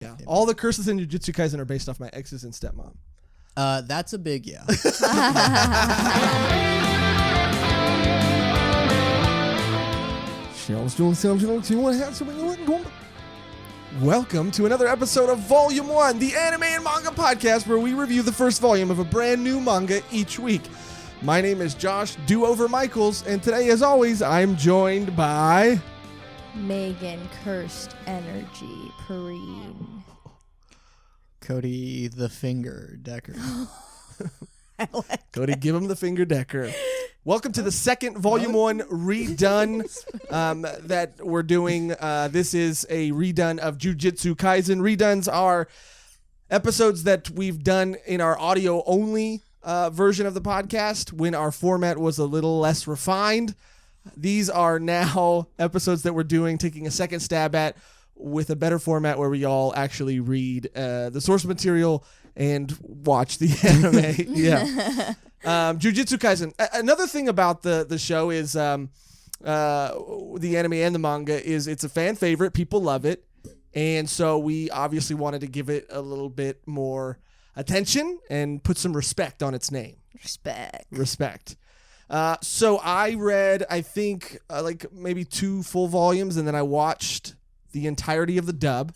Yeah, all the curses in Jujutsu Kaisen are based off my exes and stepmom. That's a big yeah. Welcome to another episode of Volume 1, the anime and manga podcast where we review the first volume of a brand new manga each week. My name is Josh Do-Over Michaels, and today, as always, I'm joined by... Megan Cursed Energy Perrine. Cody the Finger Decker. Cody, give him the finger decker. Welcome to the second Volume 1 redone that we're doing. This is a redone of Jujutsu Kaisen. Redones are episodes that we've done in our audio-only version of the podcast when our format was a little less refined. These are now episodes that we're doing, taking a second stab at with a better format where we all actually read the source material and watch the anime. Yeah. Jujutsu Kaisen. Another thing about the show is the anime and the manga is it's a fan favorite. People love it. And so we obviously wanted to give it a little bit more attention and put some respect on its name. Respect. So I read, I think, like maybe 2 full volumes, and then I watched the entirety of the dub,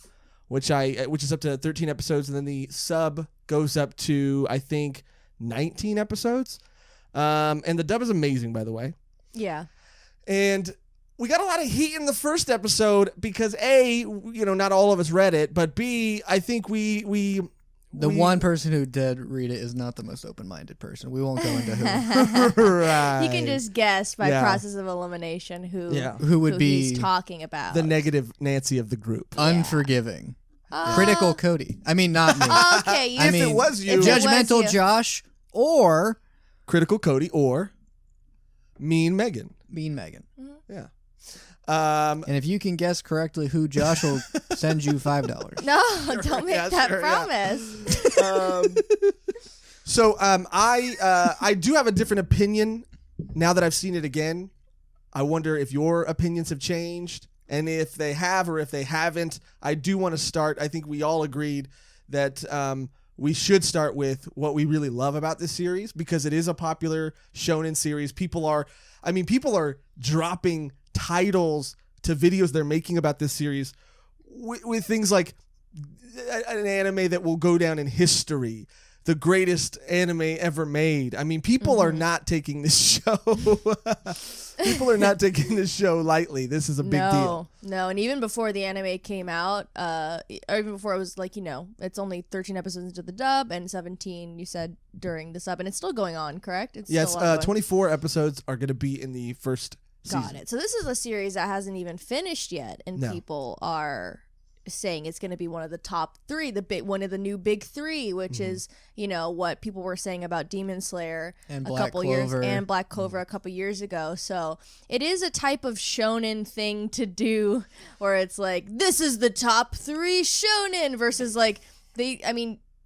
which is up to 13 episodes, and then the sub goes up to, I think, 19 episodes. And the dub is amazing, by the way. Yeah. And we got a lot of heat in the first episode because A, not all of us read it, but B, I think the one person who did read it is not the most open-minded person. We won't go into who. Right. You can just guess by process of elimination who would be he's talking about. The negative Nancy of the group. Unforgiving. Critical Cody. I mean, not me. Okay. If it was you. Judgmental Josh or... Critical Cody or Mean Megan. Mean Megan. Mm-hmm. Yeah. And if you can guess correctly who Josh will send you $5. No, don't make that promise. I do have a different opinion now that I've seen it again. I wonder if your opinions have changed, and if they have or if they haven't. I do want to start. I think we all agreed that we should start with what we really love about this series because it is a popular shonen series. People are dropping titles to videos they're making about this series with things like an anime that will go down in history, the greatest anime ever made. I mean, people are not taking this show. People are not taking this show lightly. This is a big deal. No, and even before the anime came out, or even before it was like, it's only 13 episodes into the dub and 17, you said, during the sub, and it's still going on, correct? Yes, 24 episodes are going to be in the first season. Got it. So this is a series that hasn't even finished yet, and people are saying it's going to be one of the top 3, one of the new big 3, which is what people were saying about Demon Slayer and Black Clover a couple years ago. So it is a type of shonen thing to do, where it's like, this is the top 3 shonen versus like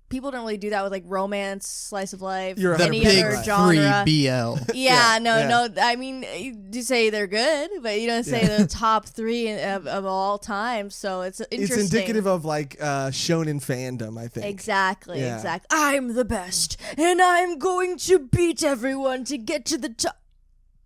people don't really do that with like romance, slice of life, any other genre. Big 3 BL. No. I mean, you say they're good, but you don't say the top 3 of all time. So it's interesting. It's indicative of like shonen fandom, I think. Exactly. I'm the best, and I'm going to beat everyone to get to the top.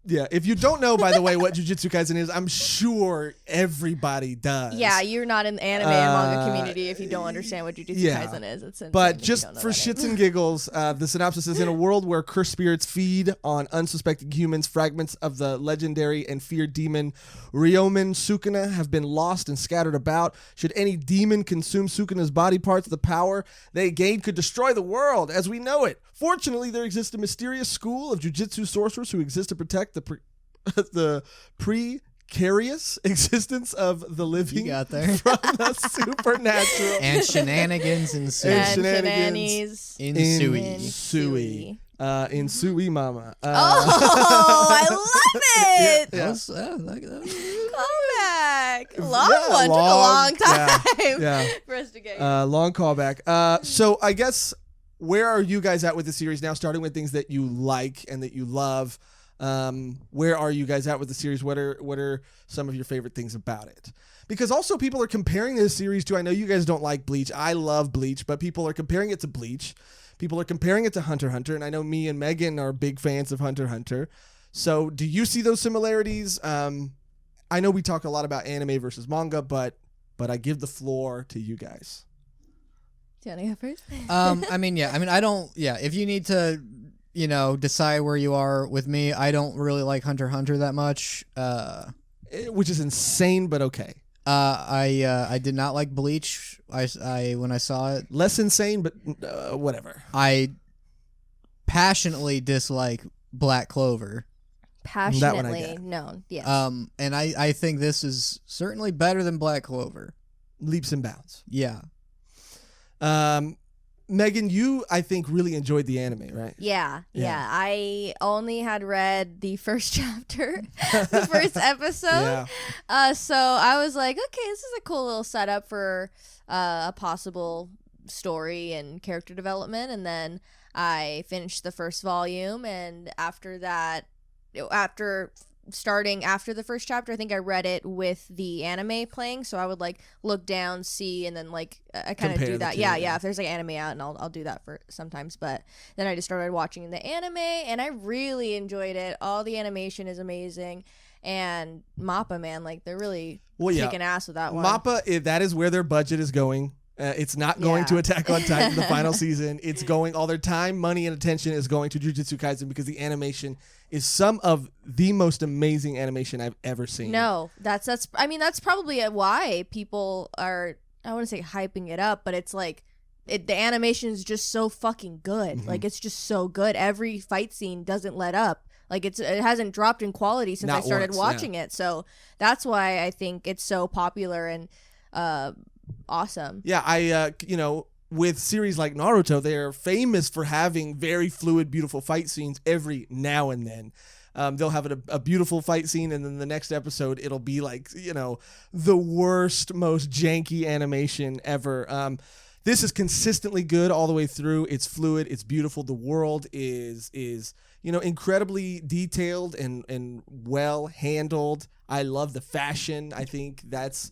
Yeah, if you don't know, by the way, what Jujutsu Kaisen is, I'm sure everybody does. Yeah, you're not in the anime and manga community if you don't understand what Jujutsu Kaisen is. But just for shits and giggles, the synopsis is: in a world where cursed spirits feed on unsuspecting humans, fragments of the legendary and feared demon Ryomen Sukuna have been lost and scattered about. Should any demon consume Sukuna's body parts, the power they gain could destroy the world as we know it. Fortunately, there exists a mysterious school of jujutsu sorcerers who exist to protect the precarious existence of the living from the supernatural. And shenanigans ensue. In Sui Mama. I love it. Callback. Took a long time for us to get here. Long callback. So I guess, where are you guys at with the series now, starting with things that you like and that you love? Where are you guys at with the series? What are some of your favorite things about it? Because also people are comparing this series to, I know you guys don't like Bleach. I love Bleach, but people are comparing it to Bleach. People are comparing it to Hunter x Hunter, and I know me and Megan are big fans of Hunter x Hunter. So do you see those similarities? I know we talk a lot about anime versus manga, but I give the floor to you guys. Do you want to go first? If you need to, decide where you are with me, I don't really like Hunter x Hunter that much. Which is insane, but okay. I did not like Bleach. When I saw it, Less insane, but whatever. I passionately dislike Black Clover. Passionately known, yes. And I think this is certainly better than Black Clover. Leaps and bounds. Yeah. Megan, you, I think, really enjoyed the anime, right? Yeah. I only had read the first chapter, the first episode. Yeah. So I was like, okay, this is a cool little setup for a possible story and character development. And then I finished the first volume, and after that, after the first chapter, I think I read it with the anime playing, so I would look down, see, and then I kind of do that. Yeah. If there's anime out, and I'll do that for sometimes. But then I just started watching the anime, and I really enjoyed it. All the animation is amazing, and Mappa, man, they're really kicking ass with that one. Mappa, that is where their budget is going. It's not going to Attack on Titan, the final season. It's going, all their time, money, and attention is going to Jujutsu Kaisen because the animation is some of the most amazing animation I've ever seen. No, that's probably why people are, I wouldn't say hyping it up, but it's the animation is just so fucking good. Mm-hmm. It's just so good. Every fight scene doesn't let up. It hasn't dropped in quality since I started watching it. So that's why I think it's so popular and awesome. Yeah, I with series like Naruto, they're famous for having very fluid, beautiful fight scenes every now and then. They'll have a beautiful fight scene, and then the next episode, it'll be the worst, most janky animation ever. This is consistently good all the way through. It's fluid. It's beautiful. The world is incredibly detailed and well handled. I love the fashion. I think that's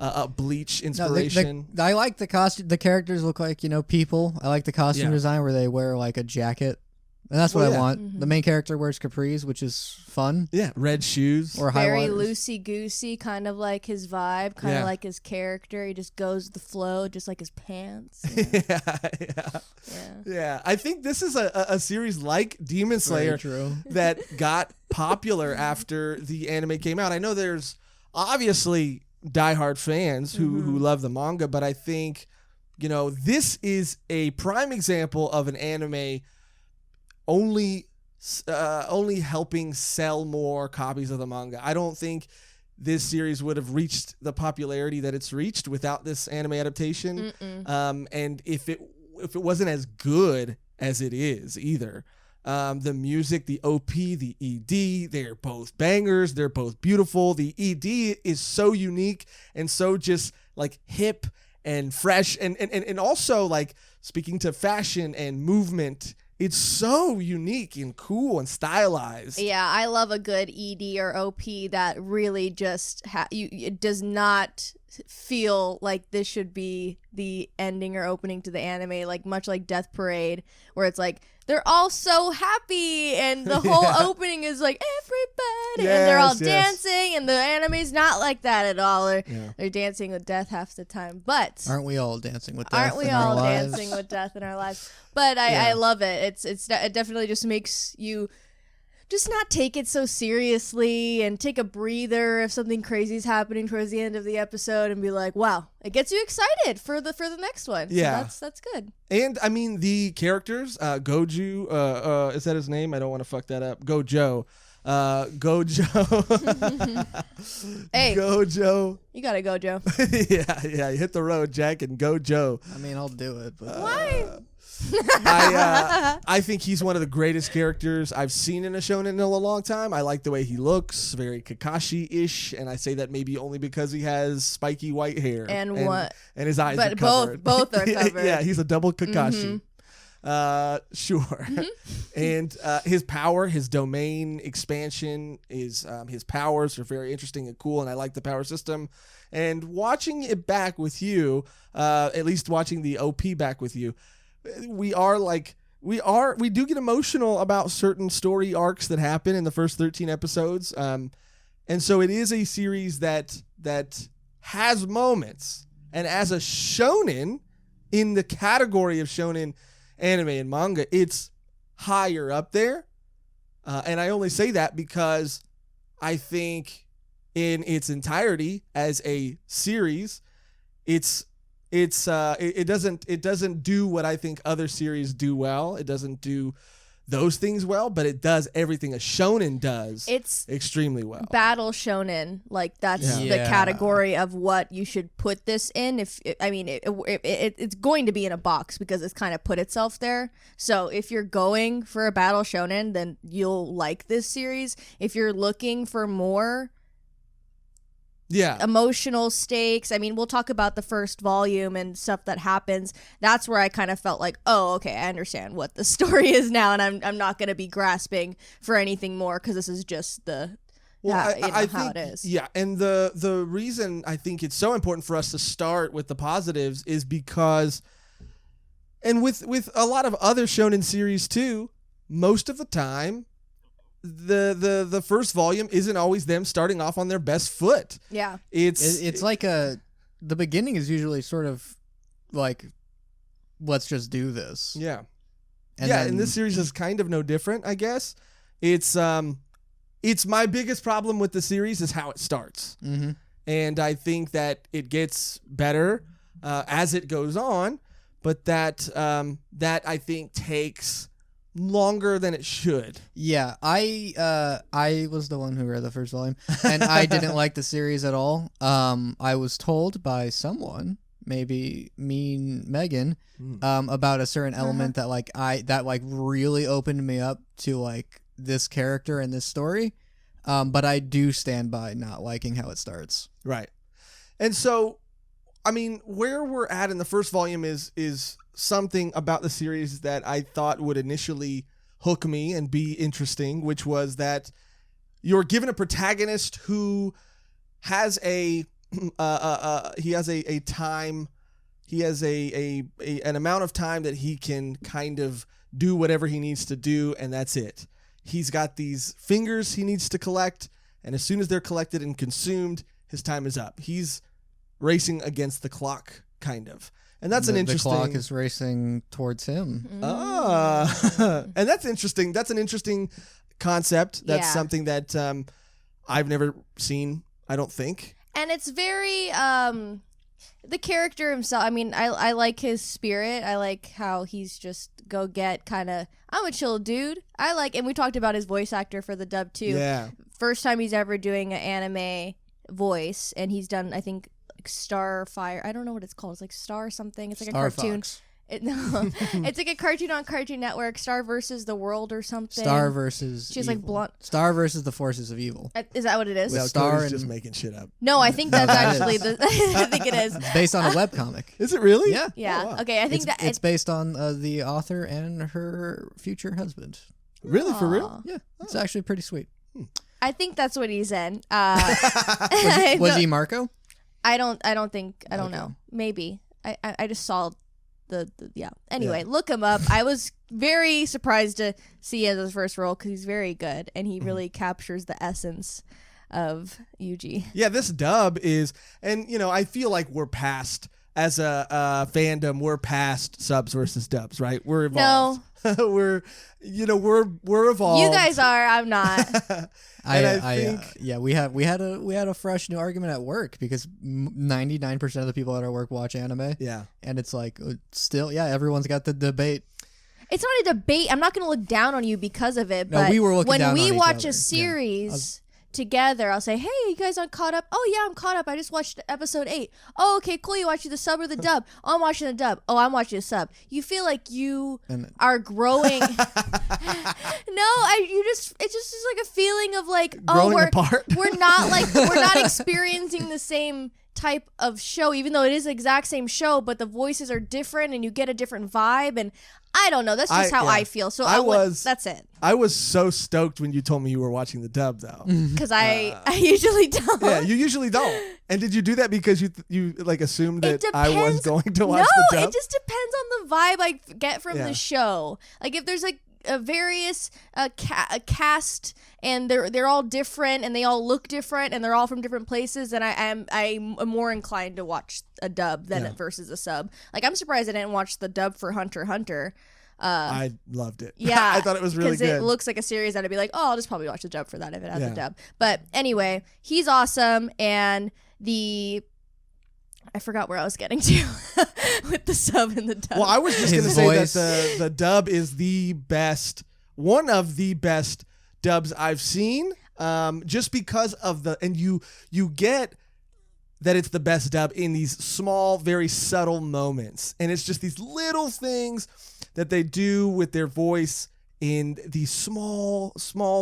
a Bleach inspiration. I like the costume. The characters look like people. I like the costume design where they wear a jacket, and that's what I want. Mm-hmm. The main character wears capris, which is fun. Yeah, red shoes or very highlighters. loosey goosey, kind of like his vibe, kind of like his character. He just goes with the flow, just like his pants. Yeah. I think this is a series like Demon Slayer that got popular after the anime came out. I know there's obviously diehard fans who love the manga, but I think this is a prime example of an anime only helping sell more copies of the manga. I don't think this series would have reached the popularity that it's reached without this anime adaptation. And if it wasn't as good as it is either. The music, the OP, the ED, they're both bangers. They're both beautiful. The ED is so unique and so just hip and fresh. And also speaking to fashion and movement, it's so unique and cool and stylized. Yeah, I love a good ED or OP that really just it does not feel like this should be the ending or opening to the anime, much like Death Parade, where it's they're all so happy and the whole opening is everybody and they're all dancing, and the anime's not like that at all. They're dancing with death half the time. But aren't we all dancing with death? Aren't we all dancing with death in our lives? But I love it. It definitely just makes you just not take it so seriously and take a breather if something crazy is happening towards the end of the episode and be like, wow, it gets you excited for the next one. Yeah. So that's good. And I mean the characters, Goju, is that his name? I don't want to fuck that up. Gojo. Gojo. Hey. Gojo. You gotta go, Joe. Yeah. You hit the road, Jack, and Gojo. I mean, I'll do it, but Why? I think he's one of the greatest characters I've seen in a shonen in a long time. I like the way he looks, very Kakashi-ish, and I say that maybe only because he has spiky white hair and his eyes are covered. Both are covered. Yeah, he's a double Kakashi. Sure. And his power, his domain expansion, his powers are very interesting and cool, and I like the power system. And watching it back with you, at least watching the OP back with you, we do get emotional about certain story arcs that happen in the first 13 episodes. And so it is a series that has moments. And as a shonen, in the category of shonen anime and manga, it's higher up there. And I only say that because I think in its entirety as a series, it doesn't do what I think other series do well. It doesn't do those things well, but it does everything a shonen does. It's extremely well. Battle shonen, like that's the category of what you should put this in. It's going to be in a box because it's kind of put itself there. So if you're going for a battle shonen, then you'll like this series. If you're looking for more emotional stakes, I mean, we'll talk about the first volume and stuff that happens. That's where I kind of felt like, oh, okay, I understand what the story is now, and I'm not going to be grasping for anything more because this is just the I think, how it is. Yeah, and the reason I think it's so important for us to start with the positives is because, and with a lot of other shonen series too, most of the time, the first volume isn't always them starting off on their best foot. Yeah. It's like the beginning is usually sort of like, let's just do this. Yeah. And this series is kind of no different, I guess. It's my biggest problem with the series is how it starts. Mm-hmm. And I think that it gets better as it goes on, but that I think takes longer than it should. Yeah, I was the one who read the first volume, and I didn't like the series at all. I was told by someone, maybe Megan, about a certain element that really opened me up to like this character and this story. But I do stand by not liking how it starts. Right. And so, I mean, where we're at in the first volume is something about the series that I thought would initially hook me and be interesting, which was that you're given a protagonist who has an amount of time that he can kind of do whatever he needs to do, and that's it. He's got these fingers he needs to collect, and as soon as they're collected and consumed, his time is up. He's racing against the clock, kind of. And that's an interesting... The clock is racing towards him. And that's interesting. That's an interesting concept. That's something that I've never seen, I don't think. And it's very... the character himself, I mean, I like his spirit. I like how he's just go get kind of... I'm a chill dude. And we talked about his voice actor for the dub, too. Yeah. First time he's ever doing an anime voice, and he's done, I think... Starfire, I don't know what it's called. It's like Star something. It's like Star a cartoon. Fox. It's like a cartoon on Cartoon Network. Star versus the World or something. Star versus. She's like blunt. Star versus the forces of evil. Is that what it is? With No, Star Cody's just making shit up. No, I think that's actually the. I think it is. It's based on a webcomic. Is it really? Yeah. Yeah. Oh, wow. Okay. I think it's based on the author and her future husband. Really, for real? Yeah, it's actually pretty sweet. I think that's what he's in. Was he Marco? I don't know. Maybe. I just saw the Anyway, look him up. I was very surprised to see him as his first role because he's very good and he really captures the essence of Yuji. Yeah, this dub is, and I feel like we're past, as a fandom, we're past subs versus dubs, right? We're evolved. No. we're evolved. You guys are. I'm not. We had a fresh new argument at work because 99% of the people at our work watch anime. Yeah, and it's like still, everyone's got the debate. It's not a debate. I'm not going to look down on you because of it. But we were looking down on each when we watch other. a series together, I'll say, "Hey, you guys aren't caught up?" "Oh yeah, I'm caught up. I just watched episode 8. "Oh, okay, cool. You watching the sub or the dub?" "Oh, I'm watching the dub." "Oh, I'm watching the sub." You feel like you are growing. It's just like a feeling of like, growing apart. we're not experiencing the same type of show, even though it is the exact same show, but the voices are different and you get a different vibe. And I don't know. That's just how I feel. So that's it. I was so stoked when you told me you were watching the dub, though. Because I usually don't. Yeah, you usually don't. And did you do that because you like assumed that I was going to watch the dub? No, it just depends on the vibe I get from the show. Like if there's like a various cast and they're all different and they all look different and they're all from different places, and I'm more inclined to watch a dub than versus a sub. Like I'm surprised I didn't watch the dub for Hunter x Hunter. I loved it. Yeah, I thought it was really good. Because it looks like a series that I'd be like, oh, I'll just probably watch the dub for that if it has a dub. But anyway, he's awesome, and I forgot where I was getting to with the sub and the dub. Well, I was just going to say that the dub is one of the best dubs I've seen, just because of you get that it's the best dub in these small, very subtle moments. And it's just these little things that they do with their voice in these small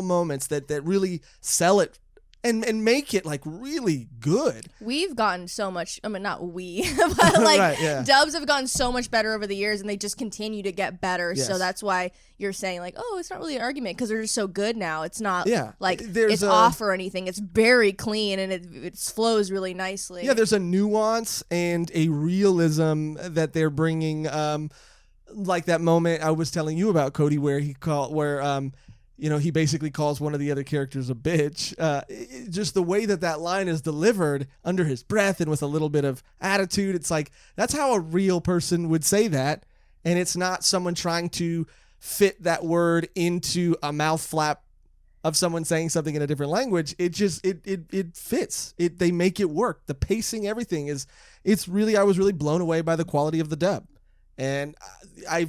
moments that really sell it and make it like really good. We've gotten so much, I mean, not we, but like right, dubs have gotten so much better over the years, and they just continue to get better. Yes. So that's why you're saying like, oh, it's not really an argument because they're just so good now. It's not like there's off or anything. It's very clean and it flows really nicely. Yeah, there's a nuance and a realism that they're bringing. Like that moment I was telling you about, Cody, where he basically calls one of the other characters a bitch. Just the way that line is delivered under his breath and with a little bit of attitude. It's like, that's how a real person would say that. And it's not someone trying to fit that word into a mouth flap of someone saying something in a different language. It just, it fits. They make it work. The pacing, everything I was really blown away by the quality of the dub. And I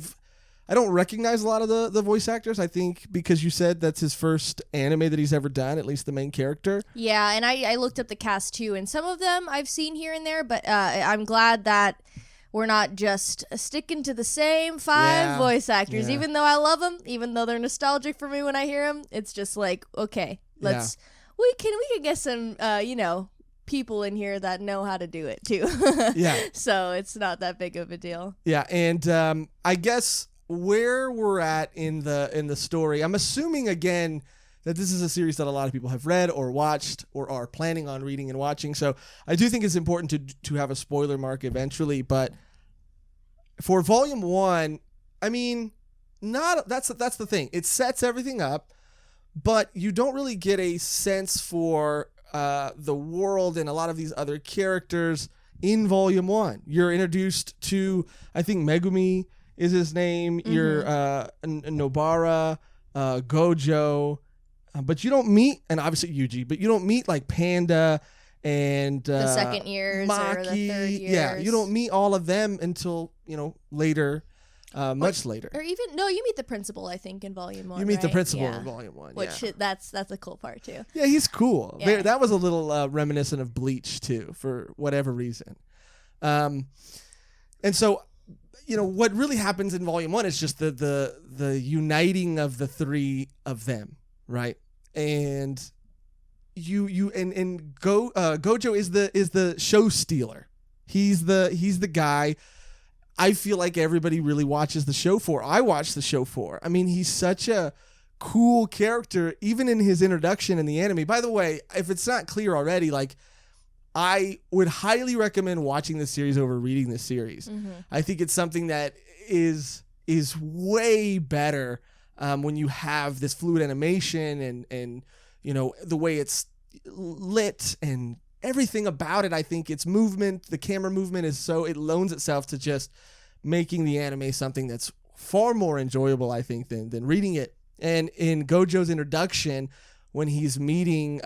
don't recognize a lot of the voice actors, I think, because you said that's his first anime that he's ever done, at least the main character. Yeah, and I looked up the cast too, and some of them I've seen here and there, but I'm glad that we're not just sticking to the same 5 voice actors. Even though I love them, even though they're nostalgic for me when I hear them, it's just like, okay, we can get some, people in here that know how to do it too. So it's not that big of a deal. Yeah, and I guess where we're at in the story, I'm assuming again that this is a series that a lot of people have read or watched or are planning on reading and watching. So I do think it's important to have a spoiler mark eventually. But for volume 1, I mean, that's the thing. It sets everything up, but you don't really get a sense for the world and a lot of these other characters in volume 1. You're introduced to, I think, Megumi is his name. Mm-hmm. You're Nobara, Gojo, but you don't meet, and obviously Yuji, but you don't meet like Panda and the second years Maki. Or the third years. Yeah, you don't meet all of them until later. Much later. Or even, no, you meet the principal, I think, in volume 1. You meet the right? principal in volume 1. Which that's a cool part too. Yeah, he's cool. Yeah. That was a little reminiscent of Bleach too, for whatever reason. And so, what really happens in volume 1 is just the uniting of the 3 of them, right? And Gojo is the show stealer. He's the guy I feel like everybody really watches the show for. I watch the show for. I mean, he's such a cool character, even in his introduction in the anime. By the way, if it's not clear already, like, I would highly recommend watching this series over reading this series. Mm-hmm. I think it's something that is way better when you have this fluid animation and the way it's lit and everything about it. I think its movement, the camera movement it loans itself to just making the anime something that's far more enjoyable, I think, than reading it. And in Gojo's introduction, when he's meeting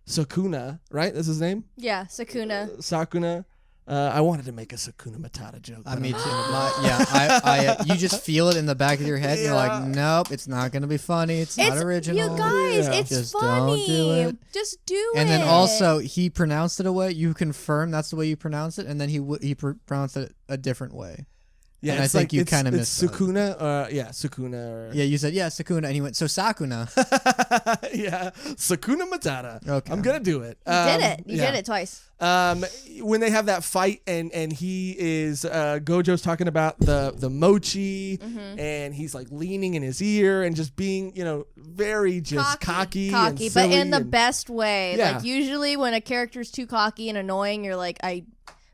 Sakuna, right? That's his name? Yeah, Sakuna. Sakuna. I wanted to make a Sakuna Matata joke. Me too. You just feel it in the back of your head. And you're like, nope, it's not going to be funny. It's not original. You guys, it's just funny. Don't do it. Just do it. And then also, he pronounced it a way. You confirm that's the way you pronounce it, and then he pronounced it a different way. Yeah, and I it's think you it's- kind of it's missed that. Sukuna. Sukuna. Or, Yeah, you said Sukuna, and he went, so Sakuna. yeah, Sukuna Matata. Okay. I'm gonna do it. You did it. You did it twice. When they have that fight and he is Gojo's talking about the mochi and he's like leaning in his ear and just being very just cocky and but silly in the and- best way. Yeah. Like usually when a character's too cocky and annoying, you're like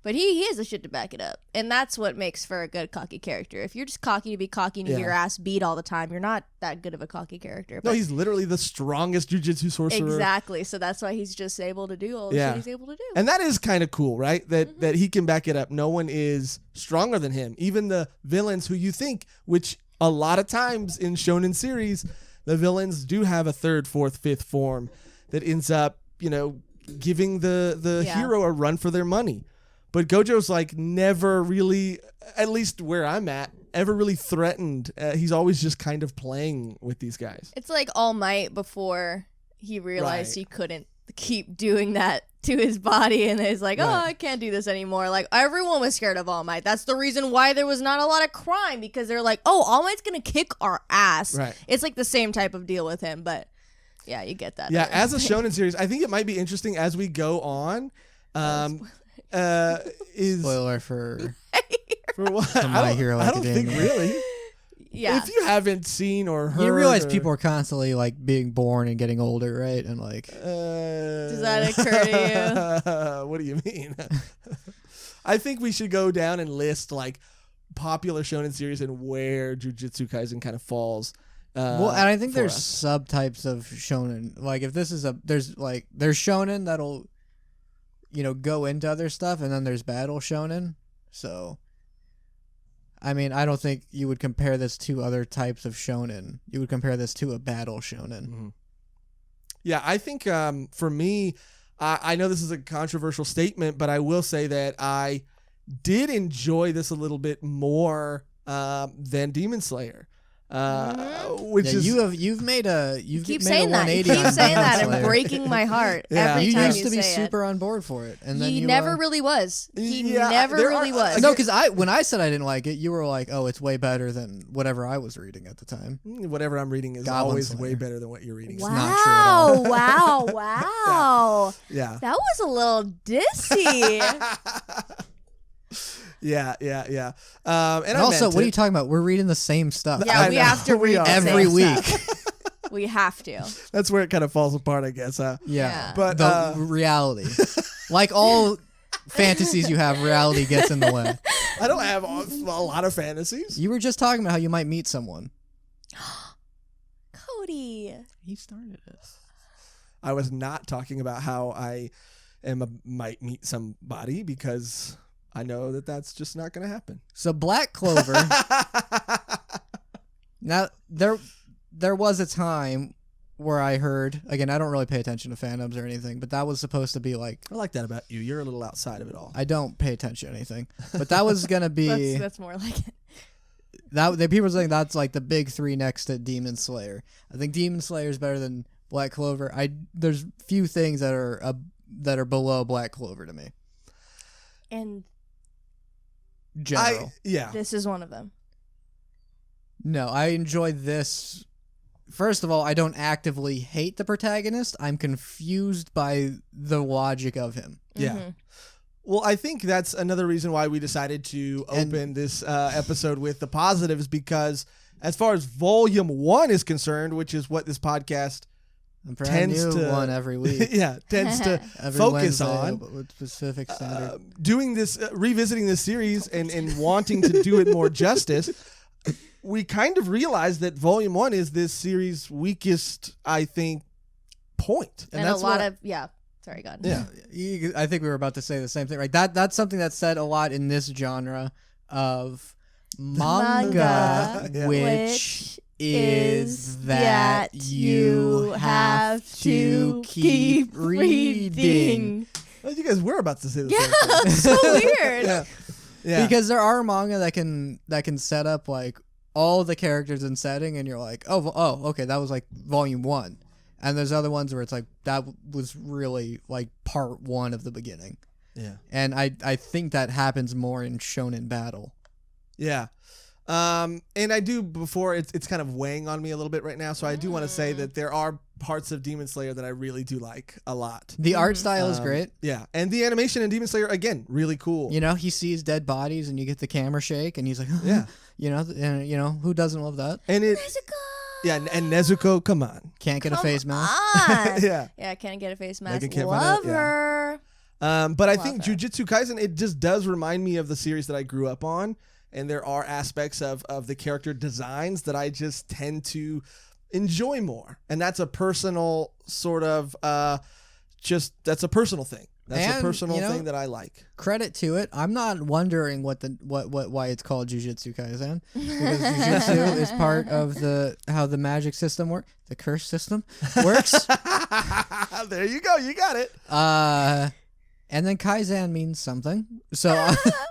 but he has the shit to back it up, and that's what makes for a good cocky character. If you're just cocky to be cocky and you get your ass beat all the time, you're not that good of a cocky character. No, But he's literally the strongest jujitsu sorcerer. exactly. So that's why he's just able to do all the shit he's able to do. And that is kind of cool, right? That he can back it up. No one is stronger than him. Even the villains who you think, which a lot of times in shonen series, the villains do have a third, fourth, fifth form that ends up, giving the hero a run for their money. But Gojo's like never really, at least where I'm at, ever really threatened. He's always just kind of playing with these guys. It's like All Might before he realized Right. he couldn't keep doing that to his body, and he's like, oh, Right. I can't do this anymore. Like, everyone was scared of All Might. That's the reason why there was not a lot of crime, because they're like, oh, All Might's gonna kick our ass. Right. It's like the same type of deal with him, but yeah, you get that. Yeah, there. as a shonen series, I think it might be interesting as we go on. Is Spoiler for for what? My Hero I don't think Academia. really. yeah. If you haven't seen or heard, you realize or- people are constantly like being born and getting older, right? And like Does that occur to you? What do you mean? I think we should go down and list like popular shonen series and where Jujutsu Kaisen kind of falls. well, and I think for there's us. subtypes of shonen. Like if this is there's shonen that'll go into other stuff, and then there's battle shonen. So I mean, I don't think you would compare this to other types of shonen. You would compare this to a battle shonen. Mhm. Yeah, I think for me, I know this is a controversial statement, but I will say that I did enjoy this a little bit more than Demon Slayer, which is You've made a keep made saying a that. You 180 keep on saying Demon that and Slayer. breaking my heart Yeah. every You time used you to be say super on board for it, and then He you never really was. He Yeah, never there really are- was. No, because when I said I didn't like it, you were like, "Oh, it's way better than whatever I was reading at the time." whatever I'm reading is Goblin always Slayer. way better than what you're reading. Wow. not true at all. wow. Yeah. That was a little dissy. Yeah. And And I also, meant what are it. you talking about? We're reading the same stuff Yeah, I we know. have to We read are. the every same week. stuff. We have to. That's where it kind of falls apart, I guess. Huh? Yeah. But the reality, like all fantasies you have, reality gets in the way. I don't have a lot of fantasies. You were just talking about how you might meet someone. Cody. He started this. I was not talking about how I might meet somebody because I know that that's just not going to happen. So Black Clover. Now there was a time where I heard, again, I don't really pay attention to fandoms or anything, but that was supposed to be like, I like that about you. You're a little outside of it all. I don't pay attention to anything, but that was gonna be That's more like it. that. The people saying that's like the big three next to Demon Slayer. I think Demon Slayer is better than Black Clover. There's few things that are below Black Clover to me. And General. Yeah. this is one of them. No, I enjoy this. First of all, I don't actively hate the protagonist. I'm confused by the logic of him. Yeah. Well, I think that's another reason why we decided to And- open this episode with the positives, because as far as volume 1 is concerned, which is what this podcast I'm brand tends new to one every week. tends to Every focus Wednesday on. with Pacific Standard. Doing this, revisiting this series and wanting to do it more justice, we kind of realized that volume 1 is this series' weakest, I think, point. And a that's lot what- of sorry, God. Yeah. I think we were about to say the same thing. Right? That's something that's said a lot in this genre of manga, Manga, which is that you have to keep reading. Well, you guys were about to say the Yeah, same thing. so weird. Yeah. Because there are manga that can set up like all the characters and setting, and you're like, oh, okay, that was like volume 1. And there's other ones where it's like that was really like part 1 of the beginning. Yeah. And I think that happens more in shonen battle. Yeah. And I do, before it's kind of weighing on me a little bit right now, so I do want to say that there are parts of Demon Slayer that I really do like a lot. The art style is great. Yeah, and the animation in Demon Slayer, again, really cool. You know, he sees dead bodies and you get the camera shake and he's like, Yeah. you know, and you know, who doesn't love that? And it, yeah, and Nezuko, come on. Can't get a face mask. Yeah. Yeah, can't get a face mask. Megan can't find Love it, yeah. her. But I Love think her. Jujutsu Kaisen, it just does remind me of the series that I grew up on, and there are aspects of the character designs that I just tend to enjoy more, and that's a personal sort of that's a personal thing. That's a And, personal you know, thing that I like. Credit to it. I'm not wondering why it's called Jujutsu Kaisen, because Jujutsu is part of how the magic system works, the curse system works. There you go, you got it. And then Kaizen means something. So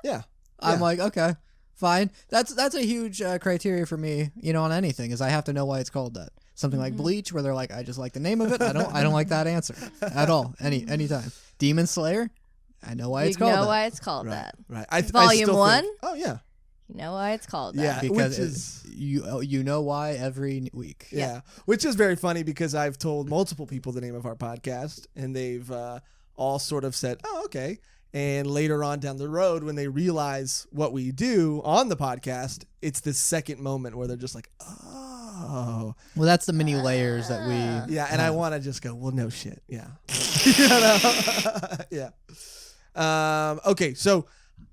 Yeah. I'm Yeah. like, okay, fine. That's a huge criteria for me, you know, on anything, is I have to know why it's called that. Something like Bleach, where they're like, I just like the name of it. I don't like that answer at all. Anytime. Demon Slayer, I know why it's called You know that. why it's called Right. that. Right. Volume still 1? think- oh yeah. You know why it's called that. Yeah. Because which is you know why every week. yeah. Which is very funny because I've told multiple people the name of our podcast, and they've all sort of said, "Oh, okay." And later on down the road, when they realize what we do on the podcast, it's this second moment where they're just like, "Oh, Well, that's the many layers that we. yeah." And I want to just go, "Well, no shit, yeah, You know? Yeah." Okay, so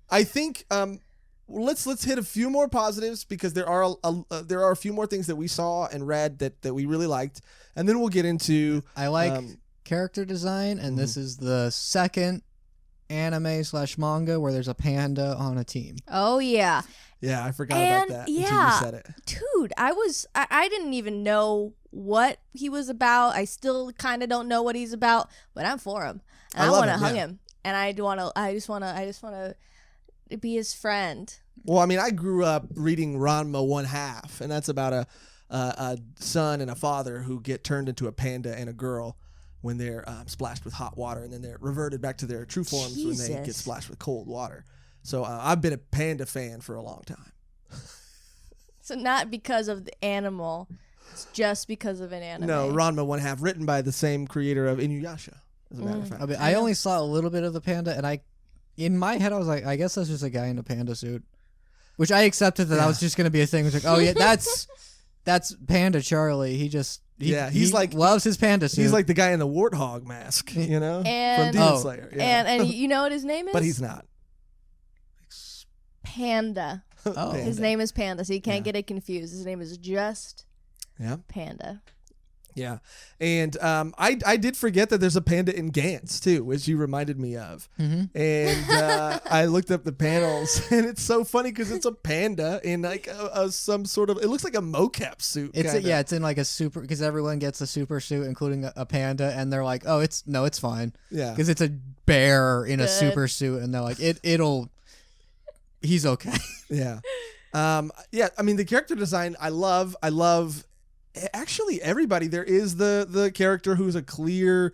I think let's hit a few more positives, because there are a few more things that we saw and read that we really liked, and then we'll get into. I like character design, and this is the second anime/manga where there's a panda on a team. Oh, yeah. Yeah, I forgot And, about that until yeah. you said it. Dude, I didn't even know what he was about. I still kind of don't know what he's about, but I'm for him. And I I love want to him, hug yeah. him. And I just want to be his friend. Well, I mean, I grew up reading Ranma 1/2, and that's about a son and a father who get turned into a panda and a girl when they're splashed with hot water, and then they're reverted back to their true forms when they get Jesus. splashed with cold water. So I've been a panda fan for a long time. So not because of the animal, it's just because of an anime. No, Ranma 1/2, written by the same creator of Inuyasha, as a matter of fact. I mean, I only saw a little bit of the panda, and in my head, I was like, I guess that's just a guy in a panda suit, which I accepted that was just going to be a thing. It was like, oh yeah, that's Panda Charlie. He like loves his panda suit. He's like the guy in the warthog mask, you know, And- from Demon Oh. Slayer. Yeah. And you know what his name is? But he's not. Panda. Oh. His name is Panda, so you can't get it confused. His name is just Yeah. Panda. Yeah, and I did forget that there's a panda in Gantz too, which you reminded me of. Mm-hmm. And I looked up the panels, and it's so funny because it's a panda in like some sort of, it looks like a mocap suit. It's kinda. it's in like a super, because everyone gets a super suit, including a panda, and they're like, oh, it's fine, Yeah. because it's a bear in a Good. super suit, and they're like, he's okay. Yeah. Yeah. I mean, the character design, I love. Actually, everybody. There is the character who's a clearly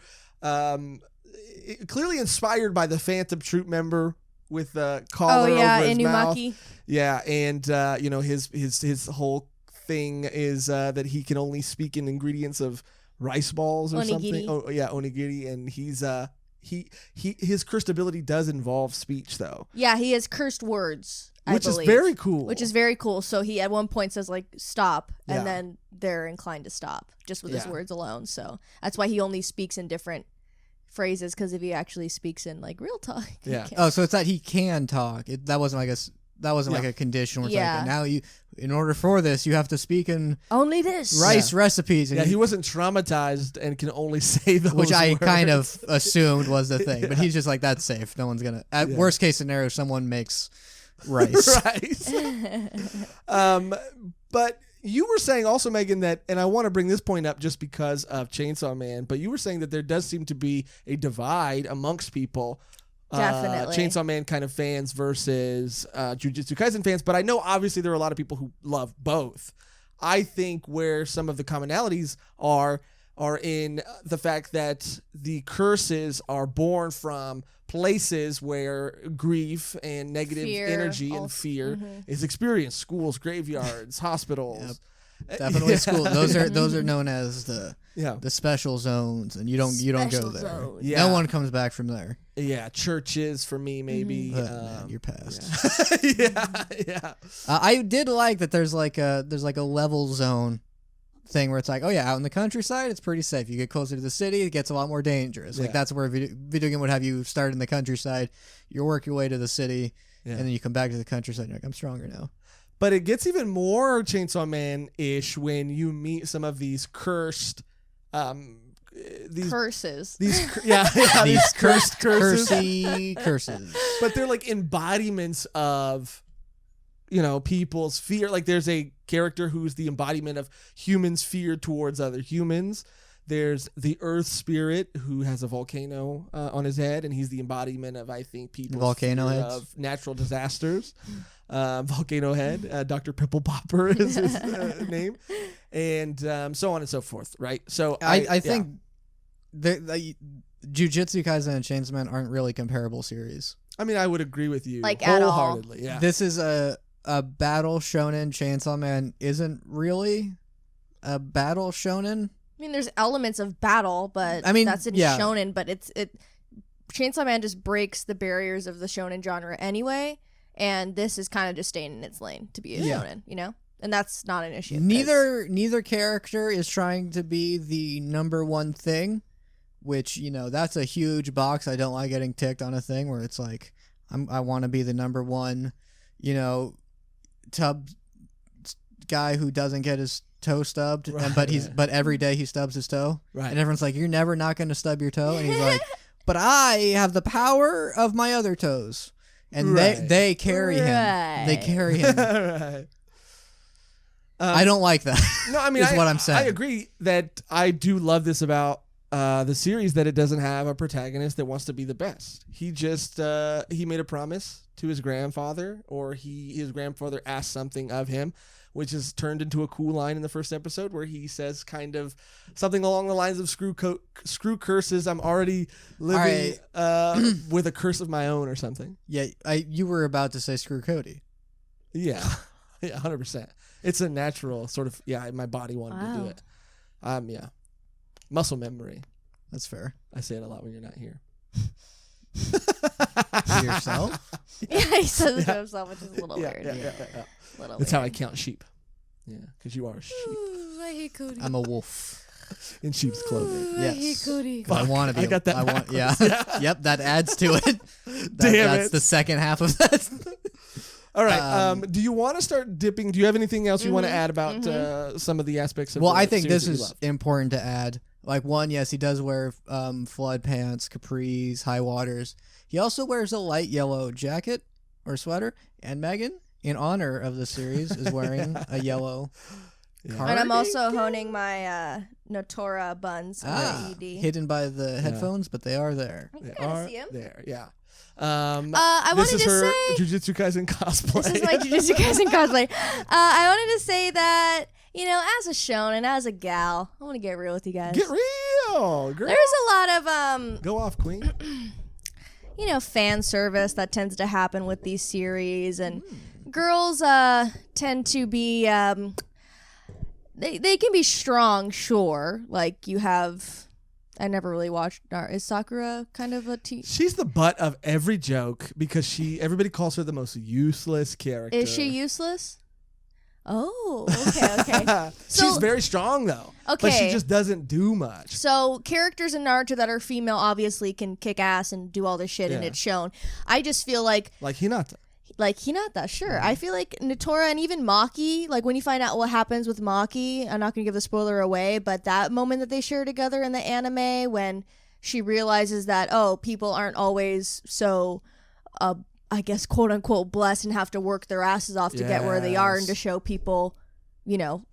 inspired by the Phantom Troop member with the collar over his mouth. Inumaki. Yeah, and you know, his whole thing is that he can only speak in ingredients of rice balls or Onigiri. something. Oh yeah, onigiri, and he's his cursed ability does involve speech though, Yeah, he has cursed words, which I is believe. very cool. Which is very cool. So he at one point says like stop, and Yeah. then they're inclined to stop just with his Yeah. words alone. So that's why he only speaks in different phrases, because if he actually speaks in like real talk, he Yeah. can't. Oh, so it's that he can talk. That wasn't like a condition. Where it's Yeah. like, now in order for this, you have to speak in Only this. rice recipes. And yeah, he wasn't traumatized and can only say those which I words. kind of assumed was the thing. But he's just like, that's safe. No one's gonna. At Yeah. worst case scenario, someone makes rice. Right. But you were saying also, Megan, that, and I want to bring this point up just because of Chainsaw Man, but you were saying that there does seem to be a divide amongst people. Definitely. Chainsaw Man kind of fans versus Jujutsu Kaisen fans, but I know obviously there are a lot of people who love both. I think where some of the commonalities are in the fact that the curses are born from places where grief and negative Fear energy and also. fear is experienced. Schools, graveyards, hospitals. Yep. Definitely school. Those are known as the Yeah. special zones, and you don't go Special there. zone. Yeah. No one comes back from there. Yeah, churches for me maybe. Man, you're past. Yeah. I did like that. There's like a level zone thing where it's like, oh yeah, out in the countryside, it's pretty safe. You get closer to the city, it gets a lot more dangerous. Like Yeah. that's where a video game would have you start in the countryside, you work your way to the city, Yeah. and then you come back to the countryside. And you're like, I'm stronger now. But it gets even more Chainsaw Man-ish when you meet some of these cursed, these Curses. these these cursed curses. Cursy curses. But they're like embodiments of, people's fear. Like there's a character who's the embodiment of humans' fear towards other humans. There's the Earth Spirit who has a volcano on his head, and he's the embodiment of, I think, people's Volcano fear heads? of natural disasters. Volcano Head, Dr. Pimple Popper is his name, and so on and so forth. Right. So I think the Jujutsu Kaisen and Chainsaw Man aren't really comparable series. I mean, I would agree with you Like, at all. wholeheartedly. Yeah. This is a battle shonen. Chainsaw Man isn't really a battle shonen. I mean, there's elements of battle, but I mean, that's in yeah. shonen. But Chainsaw Man just breaks the barriers of the shonen genre anyway, and this is kind of just staying in its lane to be a Yeah. shonen, and that's not an issue. 'cause- Neither character is trying to be the number one thing, which that's a huge box. I don't like getting ticked on a thing where it's like I want to be the number one, tub guy who doesn't get his toe stubbed, Right, but every day he stubs his toe, Right. and everyone's like, you're never not going to stub your toe, and he's like, but I have the power of my other toes, and Right. they carry him. They Right. carry him. Right. I don't like that. No, I mean, is what I'm saying. I agree that I do love this about the series, that it doesn't have a protagonist that wants to be the best. He just he made a promise to his grandfather, or his grandfather asked something of him, which is turned into a cool line in the first episode where he says kind of something along the lines of screw curses. I'm already living with a curse of my own or something. Yeah, you were about to say screw Cody. Yeah, yeah, 100%. It's a natural sort of, my body wanted to do Wow. it. Yeah. Muscle memory. That's fair. I say it a lot when you're not here. To yourself? Yeah, he says it to himself, which is a little weird. Yeah. Little That's how I weird. count sheep. Yeah, because you are a sheep Ooh, I hate Cody. I'm a wolf. in sheep's clothing. I hate Yes. Cody. I want to be. I got that I want. Yeah. backwards. Yep. That adds to it. Damn That's it. the second half of that. All right. Do you want to start dipping? Do you have anything else you want to add about some of the aspects of Well, the I think series this that you is love? important to add. Like, one, yes, he does wear flood pants, capris, high waters. He also wears a light yellow jacket or sweater. And Megan, in honor of the series, is wearing a yellow cardigan. And I'm also honing my Notora buns on the ED. hidden by the headphones, but they are there. They kinda are see 'em. there. Yeah. I this wanted is to her say Jujutsu Kaisen cosplay. this is my Jujutsu Kaisen cosplay. I wanted to say that as a shonen, as a gal, I want to get real with you guys. Get real, girl. There's a lot of Go off, queen. fan service that tends to happen with these series, and girls tend to be they can be strong, sure. Like you have. I never really watched. Is Sakura kind of a She's the butt of every joke because everybody calls her the most useless character. Is she useless? Oh, okay. She's So- very strong though. But she Okay. just doesn't do much. So characters in Naruto that are female obviously can kick ass and do all this shit, and Yeah. it's shown. I just feel like Hinata. Hinata, sure. I feel like Natora and even Maki, like when you find out what happens with Maki, I'm not going to give the spoiler away, but that moment that they share together in the anime when she realizes that, people aren't always so, I guess, quote unquote, blessed and have to work their asses off to get where they are, and to Yes. show people,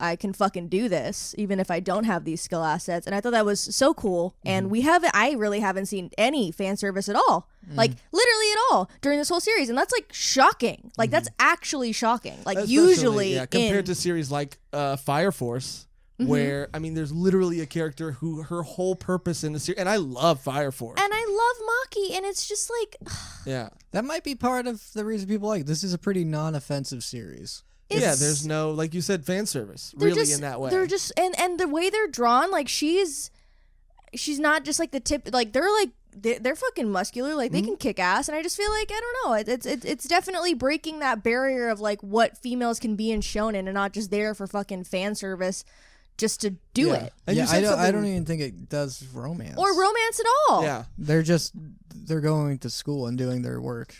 I can fucking do this, even if I don't have these skill assets. And I thought that was so cool. And I really haven't seen any fan service at all. Like, literally at all during this whole series. And that's, like, shocking. Like, that's actually shocking. Like, Especially, usually compared to series like Fire Force, where there's literally a character who her whole purpose in the series, and I love Fire Force. And I love cocky, and it's just like, Yeah. That might be part of the reason people like this. Is a pretty non-offensive series. Yeah, there's no, like you said, fan service they're really just, in that way. They're just and the way they're drawn, like she's not just like the tip, like they're fucking muscular, like they can kick ass, and I just feel like I don't know, it's definitely breaking that barrier of like what females can be in shonen and not just there for fucking fan service just to do it. And Yeah, I don't even think it does romance Or romance at all. Yeah. They're going to school and doing their work.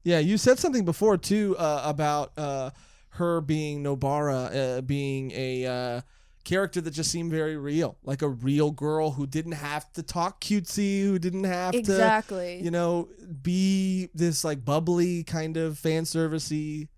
Yeah, you said something before too about her being Nobara, being a character that just seemed very real, like a real girl who didn't have to talk cutesy, who didn't have Exactly. to, be this like bubbly kind of fan servicey,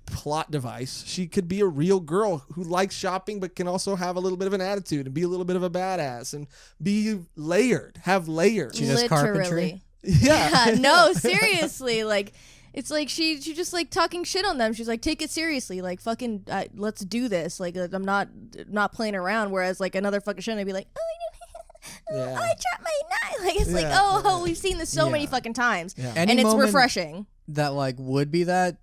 plot device. She could be a real girl who likes shopping but can also have a little bit of an attitude and be a little bit of a badass and be layered, have layers. She does carpentry. Yeah. No, seriously, like it's like she just like talking shit on them. She's like, take it seriously, like fucking let's do this. Like I'm not playing around. Whereas like another fucking show, I'd be like, I dropped my knife. Like it's like, we've seen this so many fucking times, and Any it's moment refreshing. That like would be that.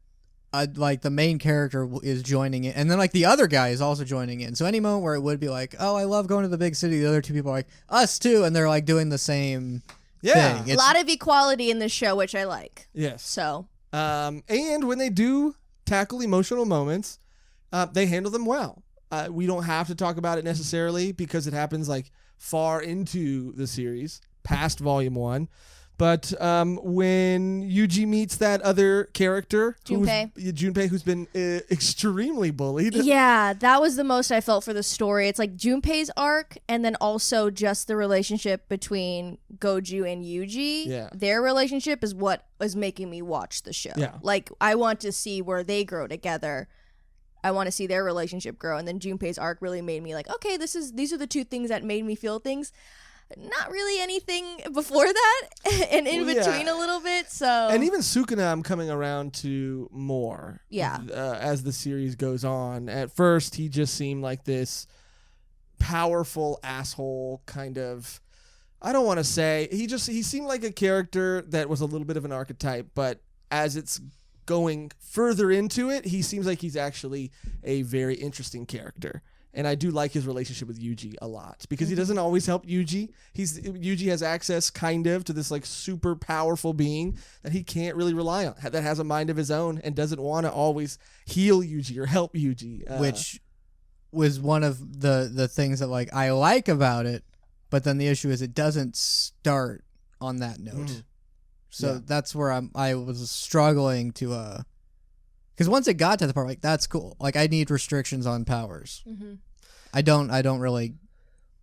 Like the main character is joining in, and then like the other guy is also joining in. So any moment where it would be like, oh, I love going to the big city. The other two people are like, us too, and they're like doing the same thing. A lot of equality in this show, which I like. Yes. So. And when they do tackle emotional moments, they handle them well. We don't have to talk about it necessarily because it happens like far into the series, past volume 1. But when Yuji meets that other character, Junpei, who's been extremely bullied. Yeah, that was the most I felt for the story. It's like Junpei's arc, and then also just the relationship between Goju and Yuji. Yeah. Their relationship is what is making me watch the show. Yeah. Like, I want to see where they grow together. I want to see their relationship grow. And then Junpei's arc really made me like, okay, these are the two things that made me feel things. Not really anything before that and in between a little bit. So and even Sukuna I'm coming around to more. Yeah. As the series goes on. At first he just seemed like this powerful asshole kind of. I don't want to say he seemed like a character that was a little bit of an archetype, but as it's going further into it, he seems like he's actually a very interesting character. And I do like his relationship with Yuji a lot because he doesn't always help Yuji. Yuji has access kind of to this like super powerful being that he can't really rely on, that has a mind of his own and doesn't want to always heal Yuji or help Yuji. Which was one of the things that like I like about it, but then the issue is it doesn't start on that note. So that's where I was struggling to because once it got to the part, like, that's cool. Like, I need restrictions on powers. Mm-hmm. I don't really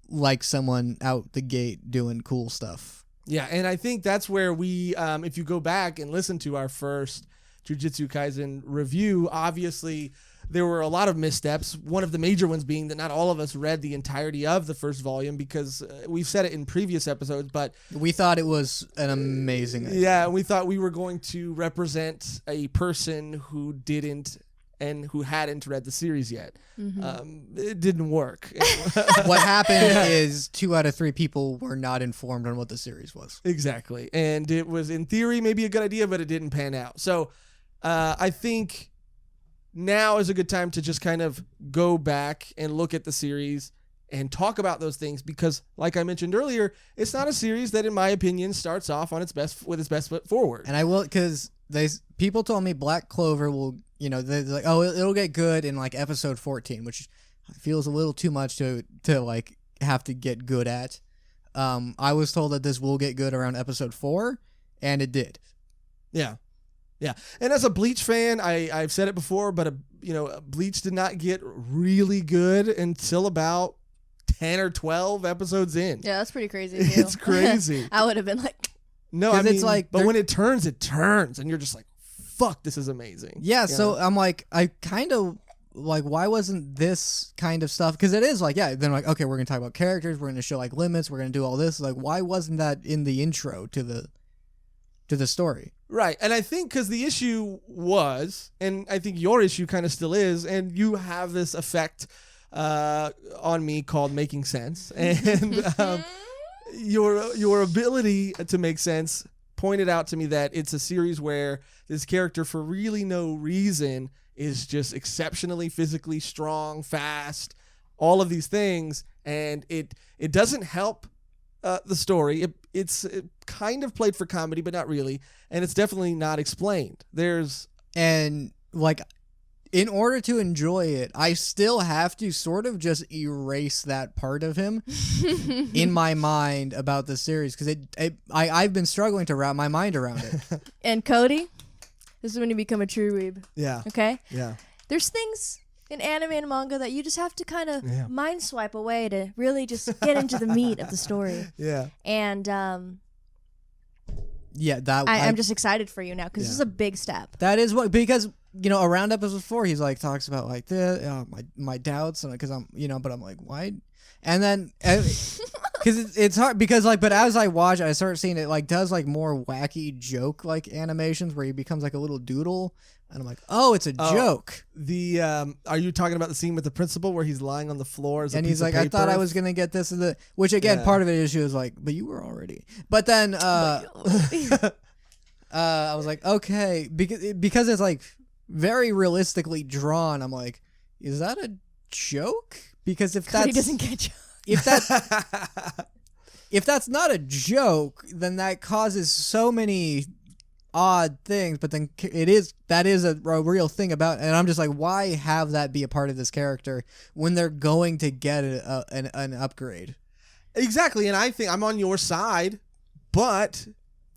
like someone out the gate doing cool stuff. Yeah, and I think that's where we, if you go back and listen to our first Jujutsu Kaisen review, obviously there were a lot of missteps. One of the major ones being that not all of us read the entirety of the first volume because we've said it in previous episodes, but we thought it was an amazing idea. Yeah, we thought we were going to represent a person who didn't and who hadn't read the series yet. Mm-hmm. It didn't work. What happened is 2 out of 3 people were not informed on what the series was. Exactly. And it was, in theory, maybe a good idea, but it didn't pan out. So I think now is a good time to just kind of go back and look at the series and talk about those things because, like I mentioned earlier, it's not a series that, in my opinion, starts off on its best foot forward. And I will, because people told me Black Clover will, they're like, oh, it'll get good in like episode 14, which feels a little too much to like have to get good at. I was told that this will get good around episode 4, and it did. Yeah. Yeah, and as a Bleach fan, I've said it before, but Bleach did not get really good until about 10 or 12 episodes in. Yeah, that's pretty crazy. It's crazy. I would have been like, no, I mean, it's like, but when it turns, and you're just like, fuck, this is amazing. Yeah, so I'm like, I kind of like, why wasn't this kind of stuff? Because it is like, yeah, then like, okay, we're gonna talk about characters, we're gonna show like limits, we're gonna do all this. Like, why wasn't that in the intro to the story? Right, and I think because the issue was, and I think your issue kind of still is, and you have this effect on me called making sense, and your ability to make sense pointed out to me that it's a series where this character, for really no reason, is just exceptionally physically strong, fast, all of these things, and it doesn't help the story. It's kind of played for comedy, but not really, and it's definitely not explained. And like, in order to enjoy it, I still have to sort of just erase that part of him in my mind about the series, because I've been struggling to wrap my mind around it. And Cody, this is when you become a true weeb. Yeah. Okay? Yeah. There's things in anime and manga that you just have to kind of mind swipe away to really just get into the meat of the story. Yeah. And Yeah, I'm just excited for you now, because this is a big step. That is what, because around episode 4, he's like talks about like my doubts, and because I'm but I'm like, why? And then because it's hard, because like, but as I watch, I start seeing it like does like more wacky joke like animations where he becomes like a little doodle, and I'm like, oh, it's a joke. Are you talking about the scene with the principal where he's lying on the floor as a and piece he's like, of I paper? thought I was gonna get this, which again, part of it is she was like, but you were already. But then I was like, okay, because it's like very realistically drawn. I'm like, is that a joke? Because if Cody doesn't get if that's not a joke, then that causes so many odd things. But then that is a real thing about, and I'm just like, why have that be a part of this character when they're going to get an upgrade? Exactly, and I think I'm on your side, but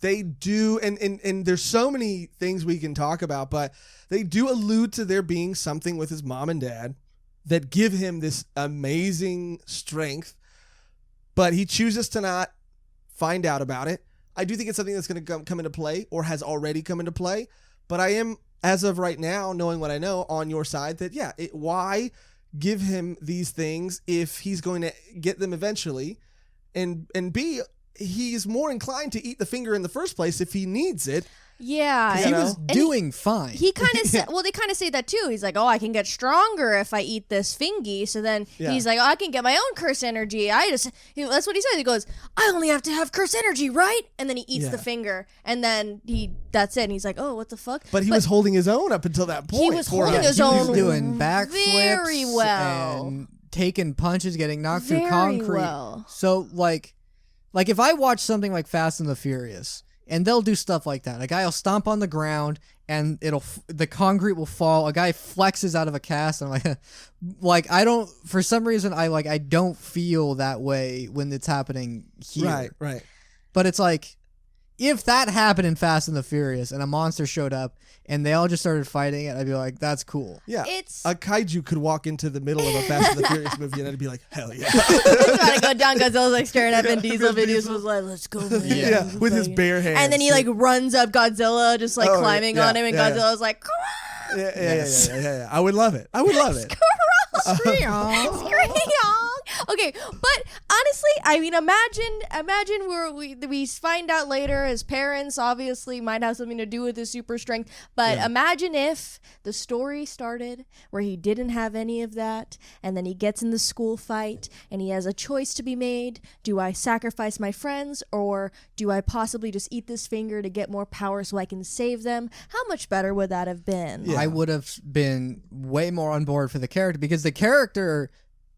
they do, and there's so many things we can talk about, but they do allude to there being something with his mom and dad that give him this amazing strength, but he chooses to not find out about it. I do think it's something that's going to come into play, or has already come into play, but I am, as of right now, knowing what I know, on your side that, why give him these things if he's going to get them eventually, and B, he's more inclined to eat the finger in the first place if he needs it. Yeah. He was doing fine. He kind of said, well, they kind of say that too. He's like, oh, I can get stronger if I eat this fingy. So then he's like, oh, I can get my own curse energy. That's what he says. He goes, I only have to have curse energy, right? And then he eats the finger, and then that's it. And he's like, oh, what the fuck? But he was holding his own up until that point. He was holding his own. He was doing backflips very well. And taking punches, getting knocked Very through concrete. well. So like if I watch something like Fast and the Furious, and they'll do stuff like that. A guy will stomp on the ground, and the concrete will fall. A guy flexes out of a cast, and I'm like I don't, for some reason, I don't feel that way when it's happening here. Right. But it's like, if that happened in Fast and the Furious, and a monster showed up, and they all just started fighting it, I'd be like, that's cool. Yeah. It's a kaiju could walk into the middle of a Fast and the Furious movie, and I'd be like, hell yeah. trying to go down. Godzilla's like staring at Vin Diesel. Vin Diesel was like, let's go, man. Yeah, with his bare hands. And then he like runs up Godzilla, just like climbing on him, and Godzilla's like, Yeah. I would love it. Okay, but honestly, I mean, imagine where we find out later his parents obviously might have something to do with his super strength, but imagine if the story started where he didn't have any of that, and then he gets in the school fight, and he has a choice to be made. Do I sacrifice my friends, or do I possibly just eat this finger to get more power so I can save them? How much better would that have been? I would have been way more on board for the character, because the character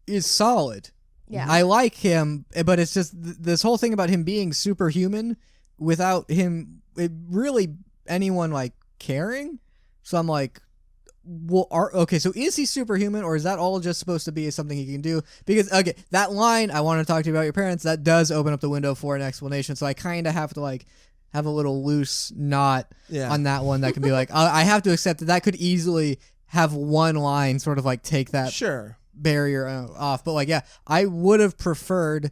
is solid. Yeah. I like him, but it's just this whole thing about him being superhuman without him really anyone like caring. So I'm like, well, okay, so is he superhuman, or is that all just supposed to be something he can do? Because that line, I want to talk to you about your parents, that does open up the window for an explanation. So I kind of have to like have a little loose knot on that one that can be like, I have to accept that could easily have one line sort of like take that barrier off. But like, I would have preferred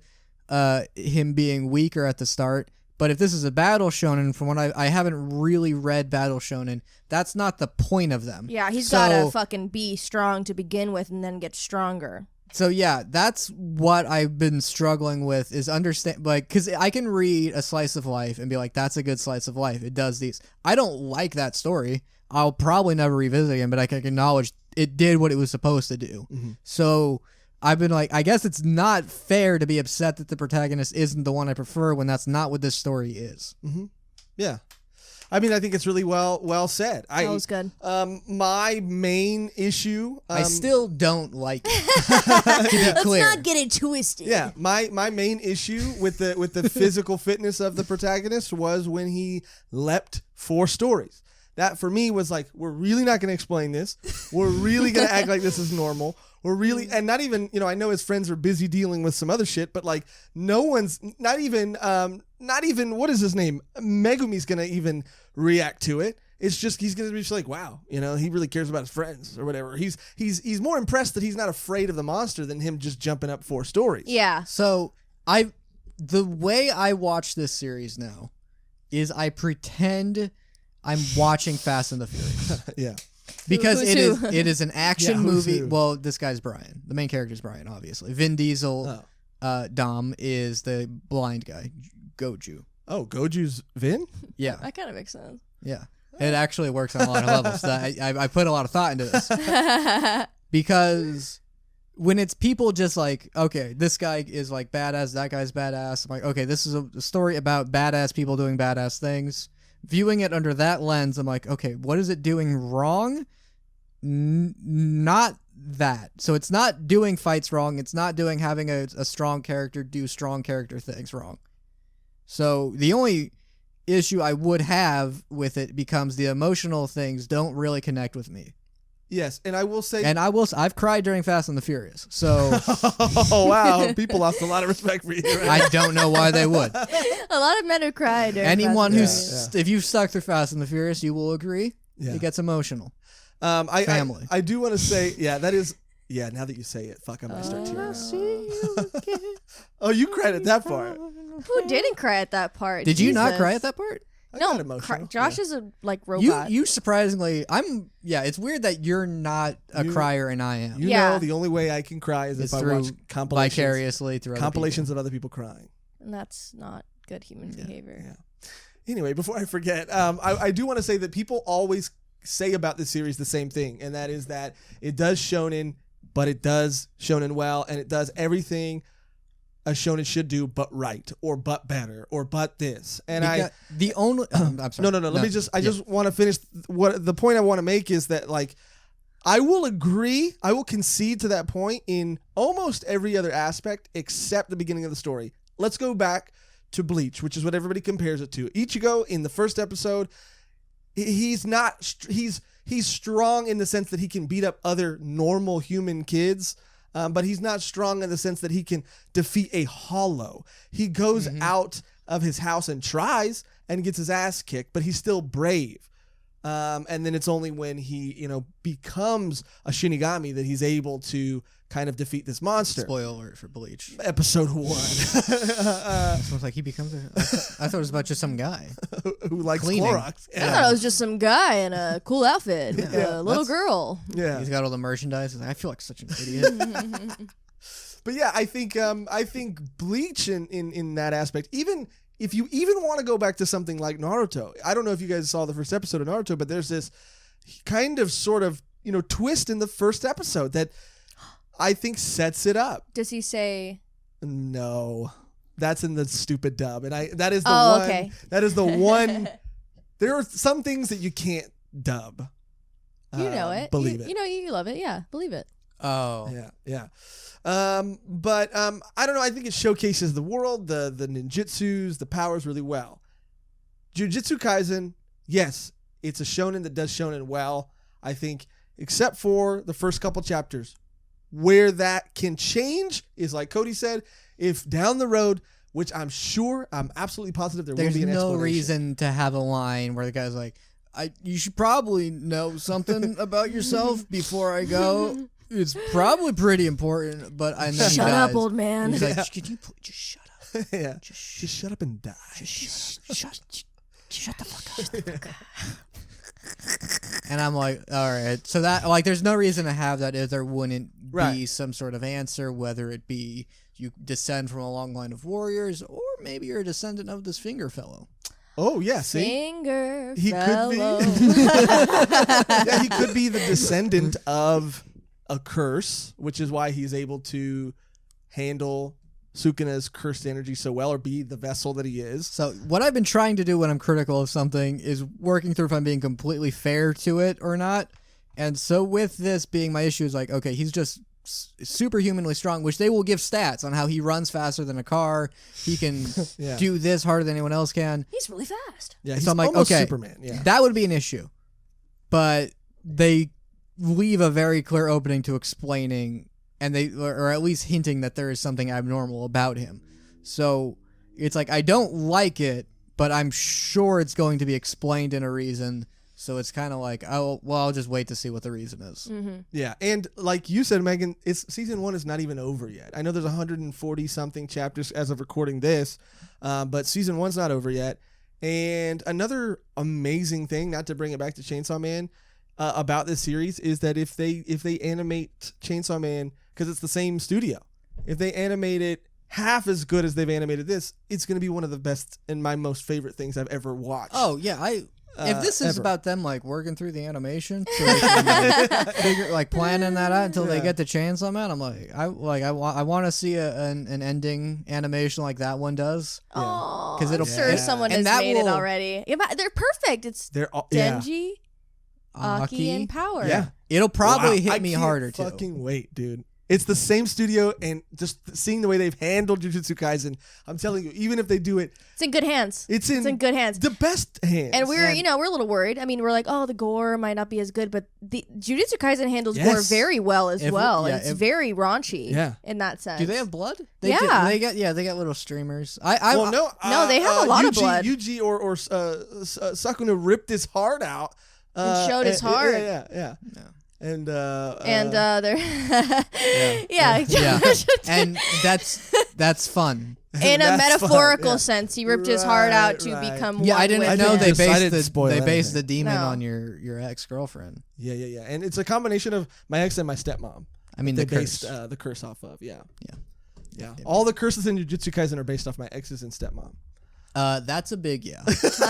him being weaker at the start. But if this is a battle shonen, from what I haven't really read battle shonen, that's not the point of them. Yeah, he's gotta fucking be strong to begin with and then get stronger. So yeah, that's what I've been struggling with, is understand, like, because I can read a slice of life and be like, that's a good slice of life. It does these. I don't like that story. I'll probably never revisit it again, but I can acknowledge it did what it was supposed to do. Mm-hmm. So I've been like, I guess it's not fair to be upset that the protagonist isn't the one I prefer when that's not what this story is. Mm-hmm. Yeah. I mean, I think it's really well said. That was good. My main issue. I still don't like it. To be clear. Let's not get it twisted. Yeah, my main issue with the physical fitness of the protagonist was when he leapt 4 stories. That for me was like, we're really not going to explain this. We're really going to act like this is normal. We're really, and not even, I know his friends are busy dealing with some other shit, but like no one's, not even, what is his name? Megumi's going to even react to it. It's just, he's going to be just like, wow, he really cares about his friends or whatever. He's more impressed that he's not afraid of the monster than him just jumping up 4 stories. Yeah. So the way I watch this series now is I pretend I'm watching Fast and the Furious. Yeah. Because Who's it is an action movie. who? Well, this guy's Brian. The main character is Brian, obviously. Vin Diesel, Dom is the blind guy, Goju. Oh, Goju's Vin? Yeah, That kind of makes sense. yeah. It actually works on a lot of levels. I put a lot of thought into this. Because when it's people just like, okay, this guy is like badass, that guy's badass. I'm like, okay, this is a story about badass people doing badass things. Viewing it under that lens, I'm like, okay, what is it doing wrong? Not that. So it's not doing fights wrong. It's not doing having a strong character do strong character things wrong. So the only issue I would have with it becomes the emotional things don't really connect with me. Yes, and I will say... And I've cried during Fast and the Furious, so... Oh, wow. People lost a lot of respect for you. Right? I don't know why they would. A lot of men have cried. during Anyone Fast and if you've stuck through Fast and the Furious, you will agree. Yeah. It gets emotional. Family. I do want to say, that is... Yeah, now that you say it, fuck, I might start tearing up. Oh, you cried at that part. Who didn't cry at that part? Did you not Jesus. cry at that part? I No, got emotional. Josh Yeah. is a robot. You surprisingly, it's weird that you're not a crier and I am. You Yeah. know the only way I can cry is It's if I through watch compilations. vicariously through other Compilations of other people crying. And that's not good human behavior. Yeah. Anyway, before I forget, I do want to say that people always say about this series the same thing, and that is that it does shonen, but it does shonen well, and it does everything a shonen should do, but right, or but better, or but this. And I'm sorry. No. Let me just. I just want to finish. What the point I want to make is that, like, I will agree. I will concede to that point in almost every other aspect except the beginning of the story. Let's go back to Bleach, which is what everybody compares it to. Ichigo in the first episode, he's not. He's strong in the sense that he can beat up other normal human kids. But he's not strong in the sense that he can defeat a hollow. He goes out of his house and tries and gets his ass kicked, but he's still brave. And then it's only when he, becomes a Shinigami that he's able to kind of defeat this monster. Spoiler alert for Bleach. Episode 1. So it's like he becomes I thought it was about just some guy. Who likes Cleaning. Clorox. I thought it was just some guy in a cool outfit, a little girl. Yeah. He's got all the merchandise. I feel like such an idiot. But yeah, I think Bleach in that aspect, even if you even want to go back to something like Naruto, I don't know if you guys saw the first episode of Naruto, but there's this kind of sort of, twist in the first episode that I think sets it up. Does he say? No, that's in the stupid dub, and that is the Oh, one. okay. That is the one. There are some things that you can't dub. You know it. Believe it. You love it. Yeah, believe it. Oh. Yeah. But I don't know. I think it showcases the world, the ninjutsus, the powers really well. Jujutsu Kaisen, yes, it's a shonen that does shonen well. I think, except for the first couple chapters, where that can change is like Cody said, if down the road, which I'm absolutely positive there will be an explanation. There's no reason to have a line where the guy's like, you should probably know something about yourself before I go. It's probably pretty important, but and then Shut he up, dies. old man. He's like, could you just shut up? Yeah. Just shut up and die. Shut the fuck up. And I'm like, all right. So that, like, there's no reason to have that if there wouldn't be some sort of answer, whether it be you descend from a long line of warriors, or maybe you're a descendant of this finger fellow. Oh, yeah, see? Finger He fellow. could be. Yeah, he could be the descendant of a curse, which is why he's able to handle Sukuna's cursed energy so well, or be the vessel that he is. So what I've been trying to do when I'm critical of something is working through if I'm being completely fair to it or not. And so with this being my issue is like, okay, he's just superhumanly strong, which they will give stats on how he runs faster than a car. He can do this harder than anyone else can. He's really fast. Yeah, he's so I'm like, almost okay, Superman. Yeah, that would be an issue. But they leave a very clear opening to explaining, and they or at least hinting that there is something abnormal about him. So it's like I don't like it, but I'm sure it's going to be explained in a reason. So it's kind of like, I'll just wait to see what the reason is. Mm-hmm. Yeah, and like you said, Megan, season 1 is not even over yet. I know there's 140 something chapters as of recording this, but season 1's not over yet. And another amazing thing, not to bring it back to Chainsaw Man, about this series is that if they animate Chainsaw Man, because it's the same studio, if they animate it half as good as they've animated this, it's going to be one of the best and my most favorite things I've ever watched. Oh yeah, if this is about them like working through the animation, so they can, like planning that out until they get the Chainsaw Man, I'm like, I want to see an ending animation like that one does. Oh, because I'm sure someone has made it already. Yeah, they're perfect. It's Denji, Aki, and Power. Yeah, it'll probably hit me harder too. Fucking wait, dude. It's the same studio, and just seeing the way they've handled Jujutsu Kaisen, I'm telling you, even if they do it, it's in good hands. It's in good hands. The best hands. And we're a little worried. I mean, we're like, oh, the gore might not be as good, but the Jujutsu Kaisen handles gore very well as well. And it's very raunchy in that sense. Do they have blood? They get little streamers. They have a lot of blood. Yuji or Sakuna ripped his heart out. And showed his heart. Yeah. And they're and that's fun in a metaphorical sense. He ripped his heart out to become one. I didn't know they based the demon No. on your ex-girlfriend. Yeah, and it's a combination of my ex and my stepmom. I mean, they the curse. based the curse off of. Yeah. All the curses in Jujutsu Kaisen are based off my exes and stepmom. That's a big which is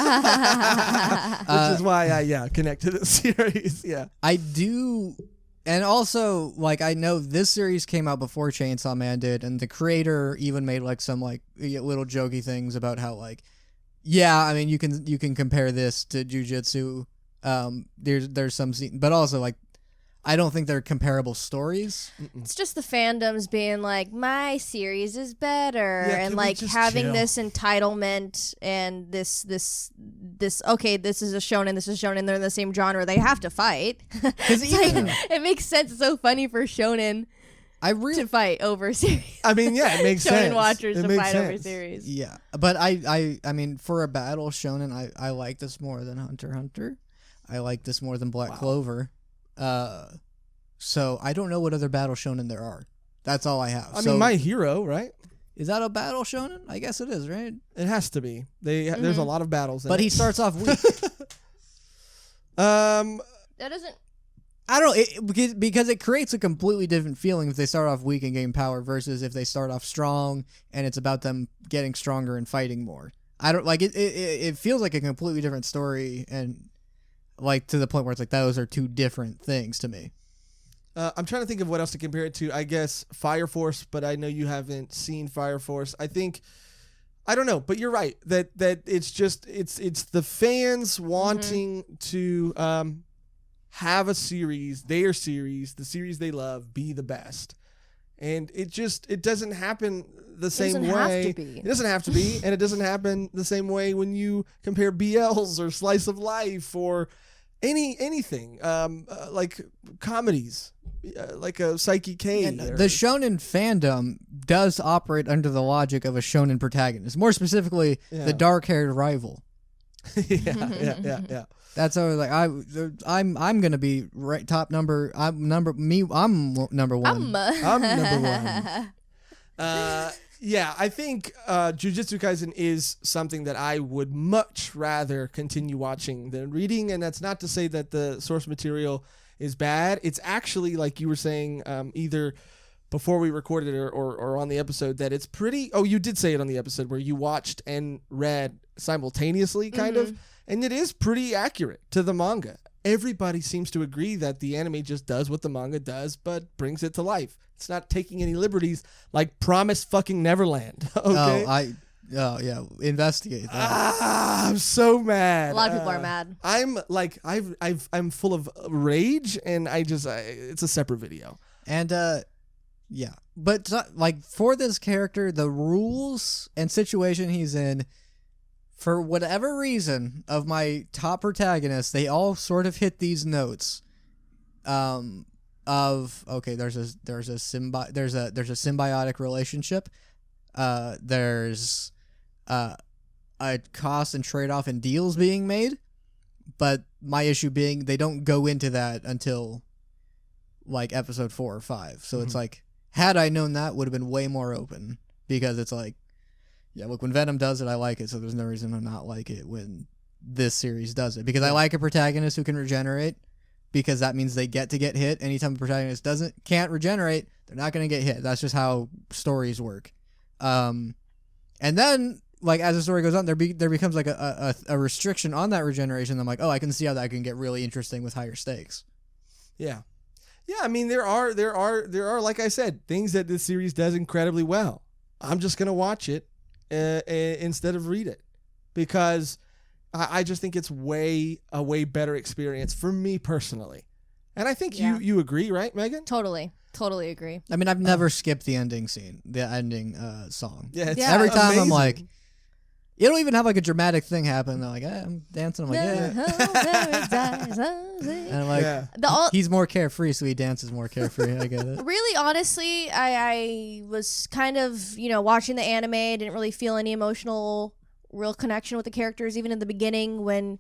why I connect to this series. Yeah, I do. And also, like, I know this series came out before Chainsaw Man did, and the creator even made like some like little jokey things about how like, I mean, you can compare this to Jujutsu. There's some scene, but also like, I don't think they're comparable stories. It's just the fandoms being like, my series is better, and like having this entitlement and this okay, this is a shonen, they're in the same genre, they have to fight. It makes sense. It's so funny for shonen to fight over series. I mean, it makes sense. Shonen watchers to fight over series. Yeah, but I mean, for a battle shonen, I like this more than Hunter x Hunter. I like this more than Black Clover. So I don't know what other battle shonen there are. That's all I have. I mean, My Hero, right? Is that a battle shonen? I guess it is, right? It has to be. There's a lot of battles. But he starts off weak. That doesn't. I don't know, because it creates a completely different feeling if they start off weak and gain power versus if they start off strong and it's about them getting stronger and fighting more. I don't like it. It feels like a completely different story, and like to the point where it's like those are two different things to me. I'm trying to think of what else to compare it to. I guess Fire Force, but I know you haven't seen Fire Force. I don't know, but you're right that it's just it's the fans wanting to have a series, their series, the series they love, be the best, and it doesn't happen the same way. It doesn't have to be, and it doesn't happen the same way when you compare BLs or Slice of Life or anything like comedies. Like a Psyche K. And the shonen fandom does operate under the logic of a shonen protagonist. More specifically, the dark-haired rival. Yeah. That's always like I'm gonna be top number. I'm number one. I'm number one. I think Jujutsu Kaisen is something that I would much rather continue watching than reading, and that's not to say that the source material is bad. It's actually, like you were saying, either before we recorded it or on the episode, that it's pretty... Oh, you did say it on the episode where you watched and read simultaneously, kind of, and it is pretty accurate to the manga. everybody seems to agree that the anime just does what the manga does, but brings it to life. It's not taking any liberties like Promise fucking Neverland. Okay. Oh yeah, investigate that. I'm so mad. A lot of people are mad. I'm like I'm full of rage, and it's a separate video. And yeah, but like for this character, the rules and situation he's in, for whatever reason, of my top protagonists, they all sort of hit these notes. Of okay, there's a symbiotic relationship. There's a cost and trade-off in deals being made, but my issue being they don't go into that until like episode 4 or 5. So it's like, had I known that, would have been way more open, because it's like, yeah, look, when Venom does it, I like it, so there's no reason to not like it when this series does it, because I like a protagonist who can regenerate, because that means they get hit. Anytime a protagonist can't regenerate, they're not going to get hit. That's just how stories work. And then, like, as the story goes on, there becomes like a restriction on that regeneration. I'm like, oh, I can see how that can get really interesting with higher stakes. Yeah. I mean, there are, like I said, things that this series does incredibly well. I'm just gonna watch it instead of read it, because I just think it's a way better experience for me personally. And I think you agree, right, Megan? Totally agree. I mean, I've never skipped the ending scene, the ending song. Yeah, every time amazing. I'm like, it'll even have like a dramatic thing happen. They're like, I'm dancing. I'm like, and I'm like, he's more carefree, so he dances more carefree. I get it. Really, honestly, I was kind of, watching the anime. Didn't really feel any real connection with the characters, even in the beginning when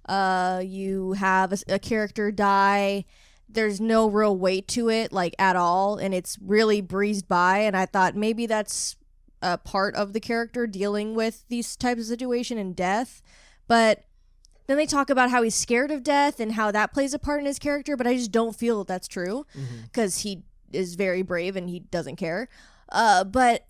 you have a character die. There's no real weight to it, like, at all, and it's really breezed by, and I thought maybe that's a part of the character dealing with these types of situation and death. But then they talk about how he's scared of death and how that plays a part in his character, but I just don't feel that that's true, because he is very brave and he doesn't care. But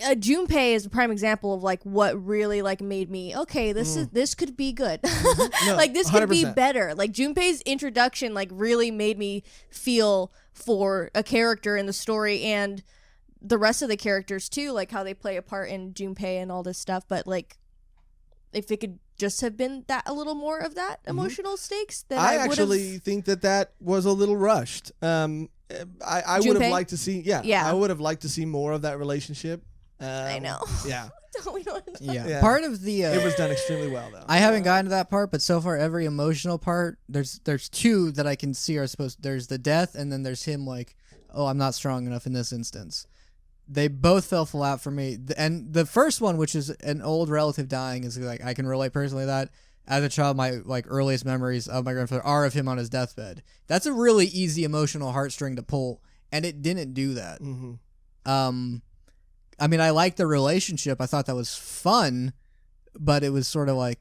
Junpei is a prime example of like what really like made me this could be good. No, like this could 100%. be better. Like Junpei's introduction like really made me feel for a character in the story, and the rest of the characters too, like how they play a part in Junpei and all this stuff. But like, if it could just have been that a little more of that emotional stakes, then I actually think that was a little rushed. I would have liked to see, I would have liked to see more of that relationship. I know. Yeah. Yeah. Part of the it was done extremely well though. I haven't gotten to that part, but so far every emotional part, there's two that I can see are supposed. There's the death, and then there's him like, oh, I'm not strong enough in this instance. They both fell flat for me, and the first one, which is an old relative dying, is like I can relate personally to that. As a child, my like earliest memories of my grandfather are of him on his deathbed. That's a really easy emotional heartstring to pull, and it didn't do that. I mean, I liked the relationship. I thought that was fun, but it was sort of like,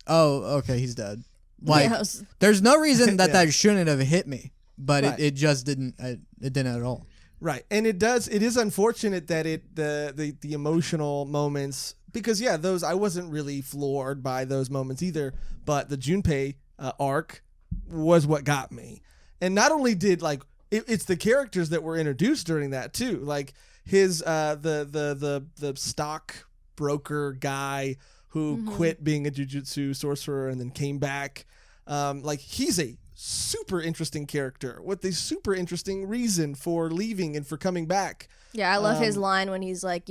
oh, okay, he's dead. Like, there's no reason that shouldn't have hit me, but it just didn't. It didn't at all. Right, and it does. It is unfortunate that the emotional moments, because those, I wasn't really floored by those moments either. But the Junpei arc was what got me, and not only did like it's the characters that were introduced during that too, like his the stock broker guy who quit being a jujutsu sorcerer and then came back. Like he's a super interesting character with a super interesting reason for leaving and for coming back. Yeah, I love his line when he's like,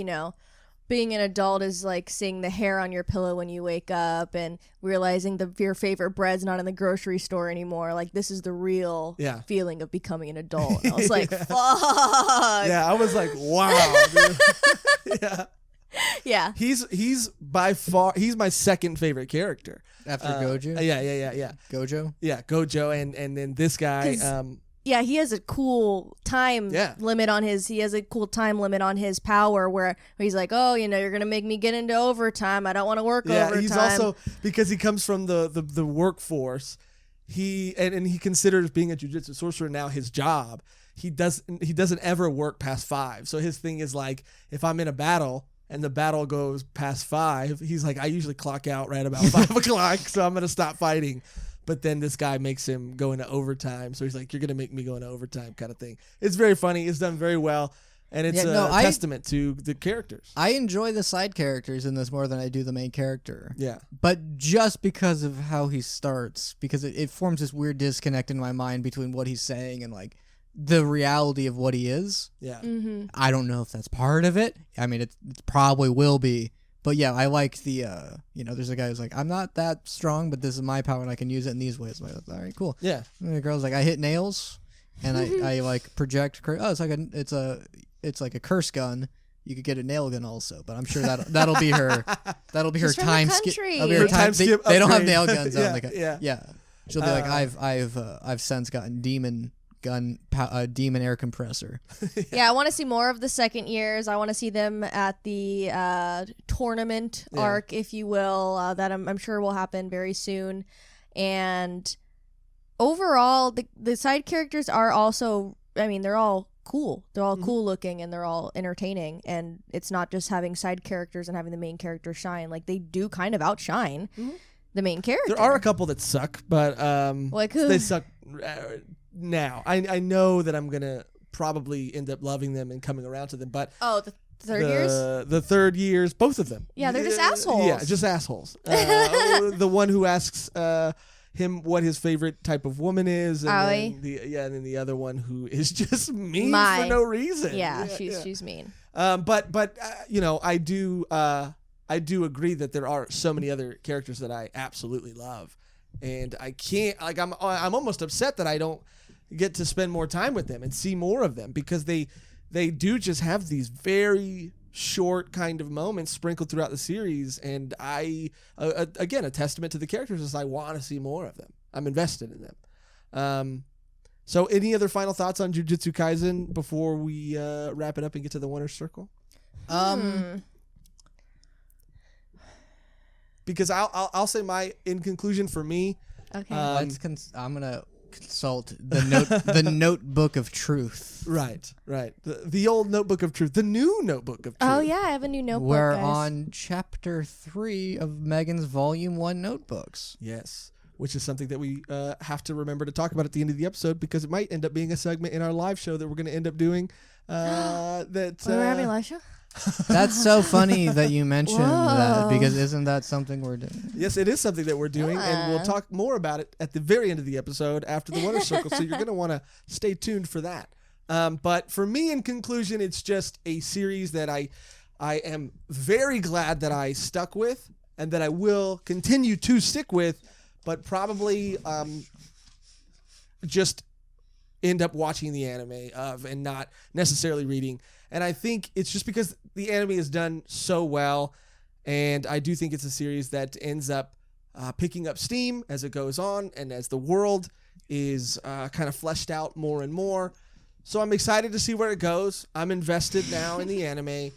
being an adult is like seeing the hair on your pillow when you wake up and realizing your favorite bread's not in the grocery store anymore. Like, this is the real feeling of becoming an adult. And I was like, fuck. Yeah, I was like, wow. Dude. Yeah. He's by far, he's my second favorite character. After Gojo? Yeah. Gojo? Yeah, Gojo, and then this guy. Yeah, he has a cool time limit on his power where he's like, oh, you're going to make me get into overtime. I don't want to work overtime. Yeah, he's also, because he comes from the workforce, he considers being a jujutsu sorcerer now his job. He doesn't ever work past 5. So his thing is like, if I'm in a battle and the battle goes past 5, he's like, I usually clock out right about 5 o'clock, so I'm going to stop fighting. but then this guy makes him go into overtime. So he's like, "You're gonna make me go into overtime," kind of thing. It's very funny. It's done very well, and it's testament to the characters. I enjoy the side characters in this more than I do the main character. Yeah, but just because of how he starts, because it forms this weird disconnect in my mind between what he's saying and like the reality of what he is. Yeah. Mm-hmm. I don't know if that's part of it. I mean, it probably will be. But yeah, I like the, there's a guy who's like, I'm not that strong, but this is my power and I can use it in these ways. I'm like, all right, cool. Yeah. And the girl's like, I hit nails and I like project. It's like a curse gun. You could get a nail gun also, but I'm sure that'll be her. That'll be her time skip. Her time skip. They don't have nail guns. Yeah. She'll be like, I've since gotten demon air compressor. Yeah, I want to see more of the second years. I want to see them at the tournament arc, if you will, that I'm sure will happen very soon. And overall, the side characters are also, I mean, they're all cool. They're all cool looking and they're all entertaining. And it's not just having side characters and having the main character shine. Like, they do kind of outshine the main character. There are a couple that suck, but like who? They suck now. I know that I'm gonna probably end up loving them and coming around to them, but the third years? The third years, both of them. Yeah, they're just assholes. Yeah, just assholes. The one who asks him what his favorite type of woman is, and then the other one who is just mean for no reason. Yeah, she's mean. But I do agree that there are so many other characters that I absolutely love, and I can't, like, I'm almost upset that I don't get to spend more time with them and see more of them, because they do just have these very short kind of moments sprinkled throughout the series, and again, a testament to the characters is I want to see more of them. I'm invested in them. So any other final thoughts on Jujutsu Kaisen before we wrap it up and get to the winner's circle? Because I'll say in conclusion for me. Okay. I'm gonna consult the notebook of truth. Right. The old notebook of truth. The new notebook of truth. Oh yeah, I have a new notebook. We're guys. on chapter 3 of Megan's Volume 1 notebooks. Yes, which is something that we have to remember to talk about at the end of the episode, because it might end up being a segment in our live show that we're going to end up doing. We're having a live show. That's so funny that you mentioned that, because isn't that something we're doing? Yes, it is something that we're doing, and we'll talk more about it at the very end of the episode after the winner's circle, so you're going to want to stay tuned for that. But for me, in conclusion, it's just a series that I am very glad that I stuck with and that I will continue to stick with, but probably just end up watching the anime of and not necessarily reading. And I think it's just because the anime is done so well, and I do think it's a series that ends up picking up steam as it goes on and as the world is kind of fleshed out more and more. So I'm excited to see where it goes. I'm invested now in the anime,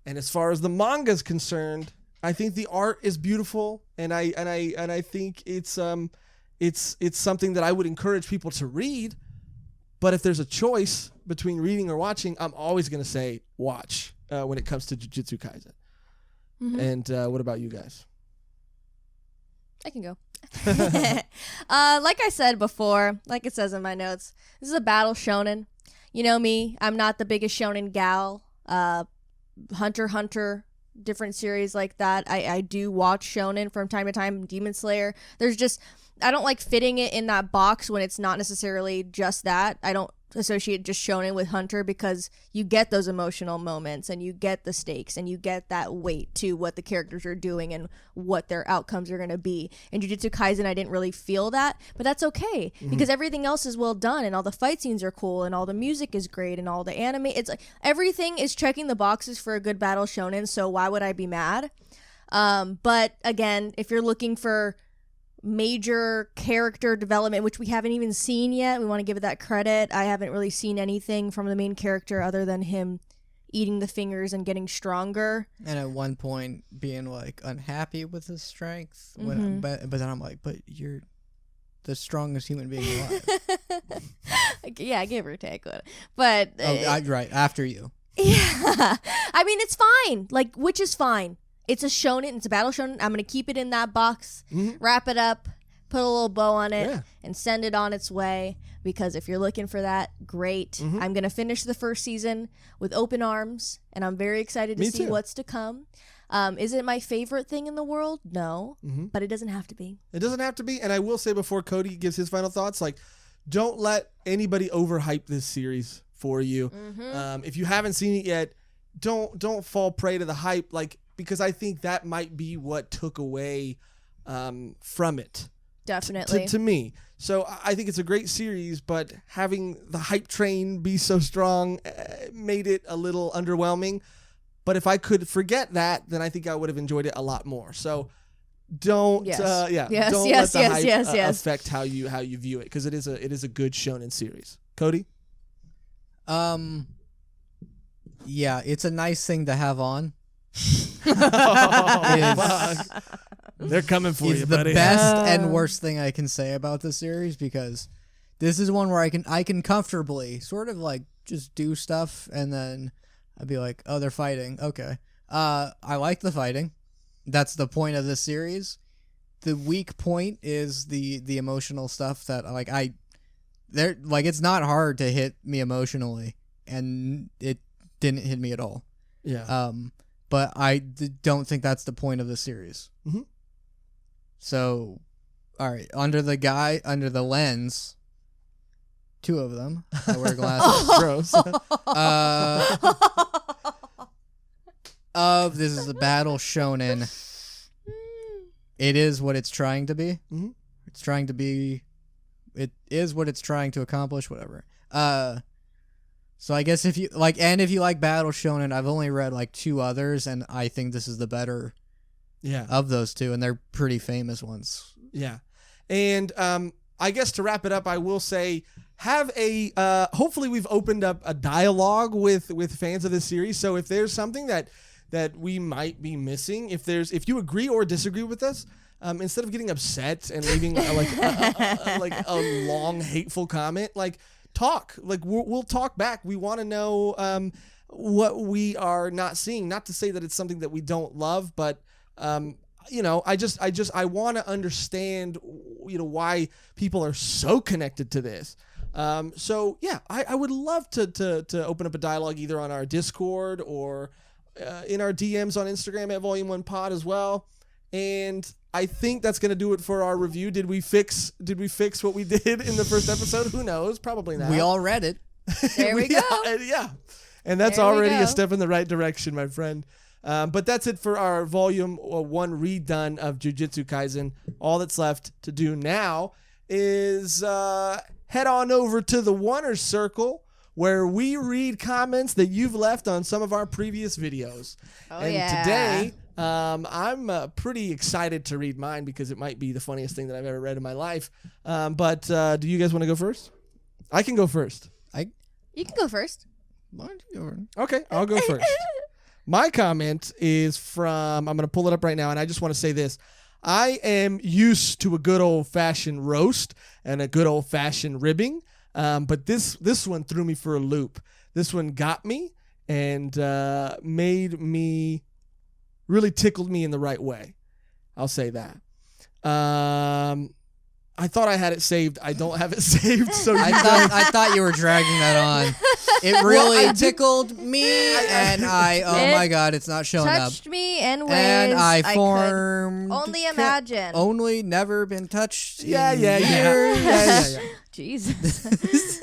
and as far as the manga is concerned, I think the art is beautiful, and I think it's something that I would encourage people to read. But if there's a choice between reading or watching, I'm always going to say watch when it comes to Jujutsu Kaisen. And what about you guys? I can go. Like I said before, like it says in my notes, this is a battle shonen. You know me, I'm not the biggest shonen gal. Hunter x Hunter, different series like that. I do watch shonen from time to time. Demon Slayer. I don't like fitting it in that box when it's not necessarily just that. I don't associate just shonen with Hunter, because you get those emotional moments and you get the stakes and you get that weight to what the characters are doing and what their outcomes are going to be. In Jujutsu Kaisen, I didn't really feel that, but that's okay, because everything else is well done and all the fight scenes are cool and all the music is great and all the anime. It's like everything is checking the boxes for a good battle shonen, so why would I be mad? But again, if you're looking for major character development, which we haven't even seen yet, we want to give it that credit. I haven't really seen anything from the main character other than him eating the fingers and getting stronger, and at one point being like unhappy with his strength. But then I'm like, but you're the strongest human being alive. Yeah, give or take, but right after you. Yeah, I mean, it's fine, like, which is fine. It's a shonen. It's a battle shonen. I'm going to keep it in that box, wrap it up, put a little bow on it, Yeah. and send it on its way. Because if you're looking for that, great. Mm-hmm. I'm going to finish the first season with open arms, and I'm very excited to Me see too. what's to come. Is it my favorite thing in the world? No, but it doesn't have to be. It doesn't have to be. And I will say before Cody gives his final thoughts, like, don't let anybody overhype this series for you. If you haven't seen it yet, don't fall prey to the hype, like, because I think that might be what took away from it. Definitely. To me. So I think it's a great series, but having the hype train be so strong made it a little underwhelming. But if I could forget that, then I think I would have enjoyed it a lot more. So don't Yes. don't Yes, let yes, the yes, hype yes, yes. affect how you view it, because it is a good shonen series. Cody? Yeah, it's a nice thing to have on. Fuck. They're coming for you, Is the buddy. best and worst thing I can say about the series, because this is one where I can comfortably sort of like just do stuff and then I'd be like, oh, they're fighting. Okay. I like the fighting. That's the point of this series. The weak point is the emotional stuff that it's not hard to hit me emotionally, and it didn't hit me at all. Yeah. But I don't think that's the point of the series. Mhm. So, all right, under the lens, two of them. I wear glasses. Gross. This is a battle shonen. It is what it's trying to be. Mhm. It's trying to be. It is what it's trying to accomplish. Whatever. So I guess if you like battle shonen, I've only read like two others, and I think this is the better Yeah. of those two, and they're pretty famous ones. Yeah. And I guess to wrap it up, I will say have a hopefully we've opened up a dialogue with fans of this series. So if there's something that we might be missing, if you agree or disagree with us, instead of getting upset and leaving a long hateful comment, like talk, like we'll talk back. We want to know what we are not seeing. Not to say that it's something that we don't love, but I want to understand, why people are so connected to this. So yeah, I would love to open up a dialogue either on our Discord or in our DMs on Instagram at Volume 1 Pod as well. And I think that's going to do it for our review. Did we fix what we did in the first episode? Who knows? Probably not. We all read it. There we go. Yeah. And that's There we already go. a step in the right direction, my friend. But that's it for our Volume 1 redone of Jujutsu Kaisen. All that's left to do now is head on over to the Oneer Circle, where we read comments that you've left on some of our previous videos. And today, I'm pretty excited to read mine because it might be the funniest thing that I've ever read in my life. But do you guys want to go first? I can go first. You can go first. Why don't you go? Okay, I'll go first. My comment is from, I'm going to pull it up right now, and I just want to say this. I am used to a good old-fashioned roast and a good old-fashioned ribbing, but this one threw me for a loop. This one got me and really tickled me in the right way. I'll say that. I thought I had it saved. I don't have it saved. So I thought you were dragging that on. It really tickled me, and my God, it's not showing up. Touched me in ways And I could formed. only imagine. Only never been touched. Yeah. years. Jesus.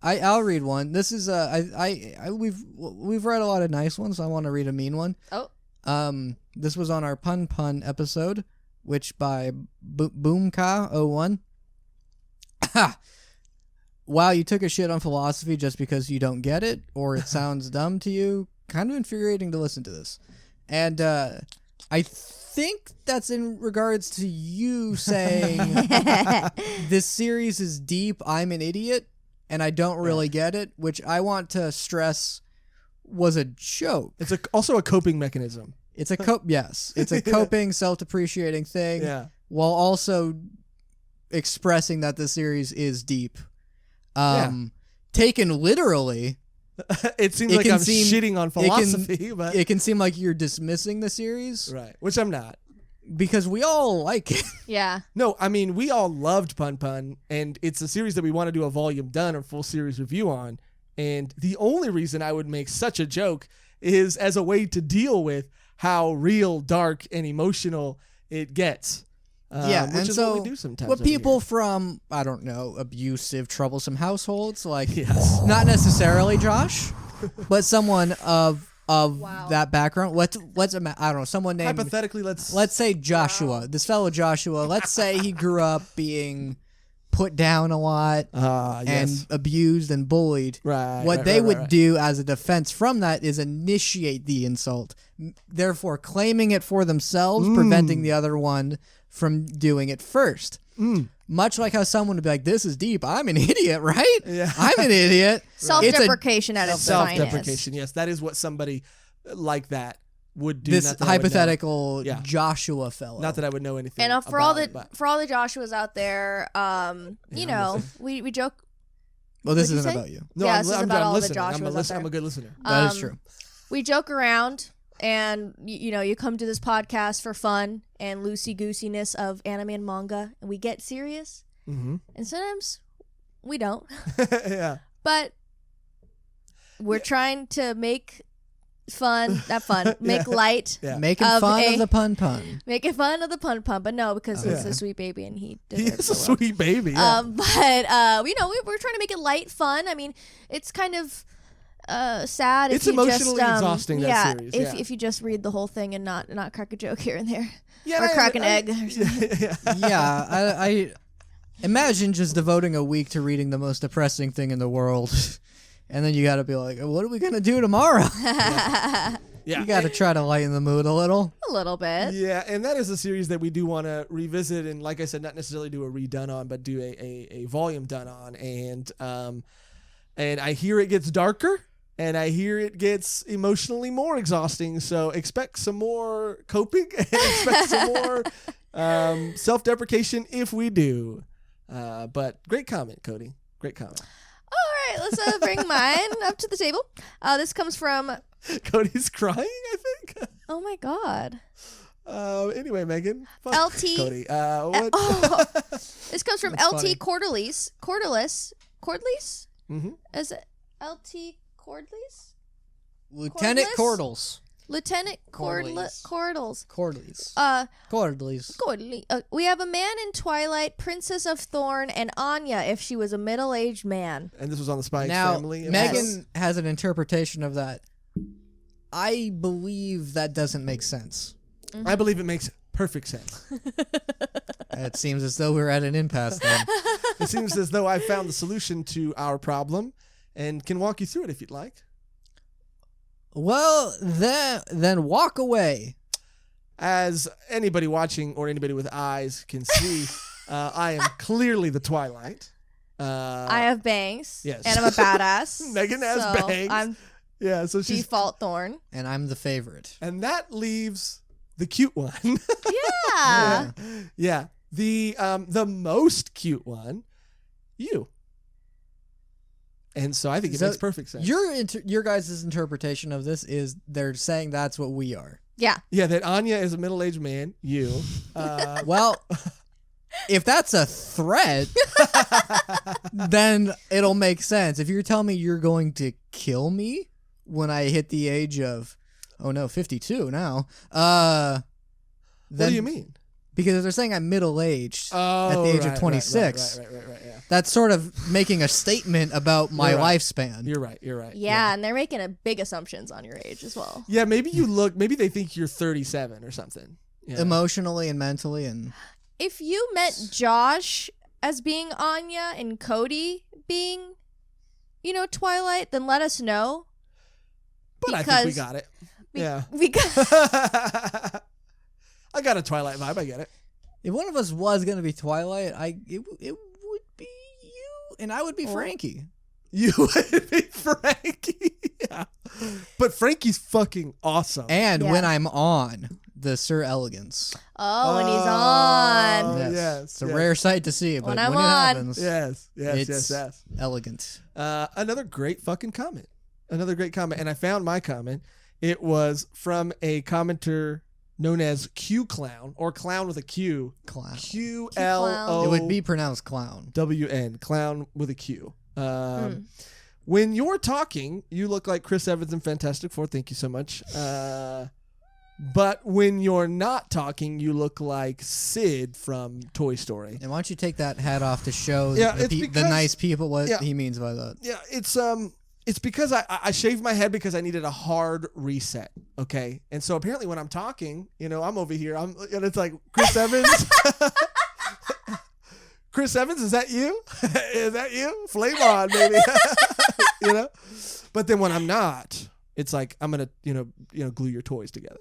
I'll read one. This is we've read a lot of nice ones. So I want to read a mean one. Oh. This was on our pun episode, which by Boomka01. Wow, you took a shit on philosophy just because you don't get it or it sounds dumb to you. Kind of infuriating to listen to this. And I think that's in regards to you saying this series is deep, I'm an idiot, and I don't really get it, which I want to stress was a joke. It's also a coping mechanism. It's a it's a coping, self-depreciating thing, while also expressing that the series is deep. Taken literally, it seems like I'm shitting on philosophy, but it can seem like you're dismissing the series, right? Which I'm not. because we all like it. Yeah. No, I mean, we all loved Pun Pun, and it's a series that we want to do a volume done or full series review on. And the only reason I would make such a joke is as a way to deal with how real, dark, and emotional it gets. Yeah, which and is so what we do sometimes. what over people here. from, I don't know, abusive, troublesome households, like Yes. not necessarily Josh, but someone of Wow. that background. I don't know, someone named, Hypothetically, let's say Joshua. This fellow Joshua, let's say he grew up being put down a lot yes. and abused and bullied. Right, What right, they right, would right. do as a defense from that is initiate the insult, therefore claiming it for themselves, preventing the other one from doing it first. Much like how someone would be like, "This is deep. I'm an idiot, right? Yeah. I'm an idiot." Self-deprecation at its finest. Self-deprecation. Yes, that is what somebody like that would do. This Not that I would know. hypothetical Yeah. Joshua fellow. Not that I would know anything. And for all about the it, but- for all the Joshuas out there, you know, we joke. well, this What'd you isn't say? about you. No, Yeah, I'm, this is I'm, about I'm all the listening. I'm, Joshuas out there. I'm a good listener. That is true. We joke around, and you know, you come to this podcast for fun and loosey goosiness of anime and manga, and we get serious. Mm-hmm. And sometimes we don't, Yeah. but we're trying to make make light, Yeah. Making Of fun a- of the pun. making fun of the pun, but no, because he's Yeah. a sweet baby and he He deserves is a the world. sweet baby. Yeah. But you know, we're trying to make it light, fun. I mean, it's kind of sad. It's if you emotionally just, exhausting, that yeah, series, If yeah. if you just read the whole thing and not crack a joke here and there, Yeah, or crack an egg. Or something. Yeah. Yeah, I imagine just devoting a week to reading the most depressing thing in the world, and then you got to be like, "What are we gonna do tomorrow?" Yeah. You got to try to lighten the mood a little. A little bit. Yeah, and that is a series that we do want to revisit, and like I said, not necessarily do a redone on, but do a volume done on, and I hear it gets darker, and I hear it gets emotionally more exhausting. So expect some more coping, and expect some more self-deprecation if we do. But great comment, Cody. Great comment. All right, let's bring mine up to the table. This comes from. Cody's crying, I think. Oh my God. Anyway, Megan. Fuck LT. Cody. What? Oh, this comes from That's LT funny. Cordelies. Cordelies? Mhm. Is it LT Cordelies? Lieutenant Cordless? Cordles. Lieutenant Cordelies. Cordles. Cordleys. Cordley. Cordleys. We have a man in Twilight, Princess of Thorn, and Anya if she was a middle-aged man. And this was on the Spikes Now, family. Megan has an interpretation of that. I believe that doesn't make sense. I believe it makes perfect sense. It seems as though we're at an impasse then. It seems as though I found the solution to our problem and can walk you through it if you'd like. Well, then walk away. As anybody watching or anybody with eyes can see, I am clearly the Twilight. I have bangs. yes. And I'm a badass. Megan has so bangs. I'm Yeah, so she's default Thorn. And I'm the favorite. and that leaves the cute one. Yeah. Yeah. The most cute one, you. And so I think it So makes perfect sense. Your guys' interpretation of this is they're saying that's what we are. Yeah. Yeah, that Anya is a middle-aged man, you. Well, if that's a threat, then it'll make sense. If you're telling me you're going to kill me when I hit the age of, 52 now. What do you mean? Because if they're saying I'm middle-aged Oh, at the age right, of 26, Right, yeah. that's sort of making a statement about my You're right. lifespan. You're right. Yeah, and they're making a big assumptions on your age as well. Yeah, maybe maybe they think you're 37 or something. Yeah. Emotionally and mentally, and If you met Josh as being Anya and Cody being, Twilight, then let us know. But I think we because- got it. Be- Yeah. Because I got a Twilight vibe. I get it. if one of us was gonna be Twilight, it would be you, and I would be Frankie. You would be Frankie. Yeah. But Frankie's fucking awesome. And Yeah. when I'm on the Sir Elegance, when he's on. yes, it's a yes. rare sight to see, but When when, I'm it on. happens, Yes. it's elegant. Another great fucking comment. And I found my comment. It was from a commenter known as Q Clown, or Clown with a Q. Clown. QLOWN. It would be pronounced clown. Clown with a Q. When you're talking, you look like Chris Evans in Fantastic Four. Thank you so much. But when you're not talking, you look like Sid from Toy Story. And why don't you take that hat off to show because, the nice people what he means by that? Yeah, it's because I shaved my head because I needed a hard reset. Okay, and so apparently when I'm talking, I'm over here. And it's like Chris Evans. Chris Evans, is that you? Is that you? Flame on, baby. But then when I'm not, it's like I'm gonna, glue your toys together.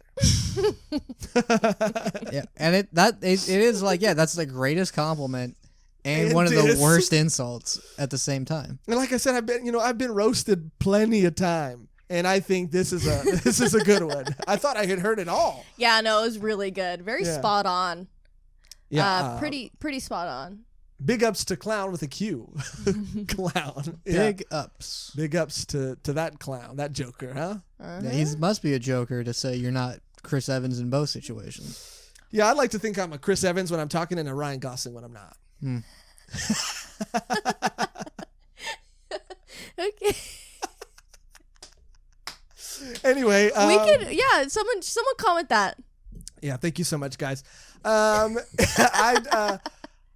Yeah, and it is like, that's the greatest compliment and one of the worst insults at the same time. And like I said, I've been roasted plenty of time, and I think this is a good one. I thought I had heard it all. Yeah, no, it was really good. Very spot on. Yeah, pretty spot on. Big ups to Clown with a Q. Clown. Big ups. Big ups to that clown, that Joker, huh? Uh-huh. Yeah, he must be a joker to say you're not Chris Evans in both situations. Yeah, I'd like to think I'm a Chris Evans when I'm talking and a Ryan Gosling when I'm not. Okay. Anyway, we could, someone comment that. Yeah, thank you so much, guys.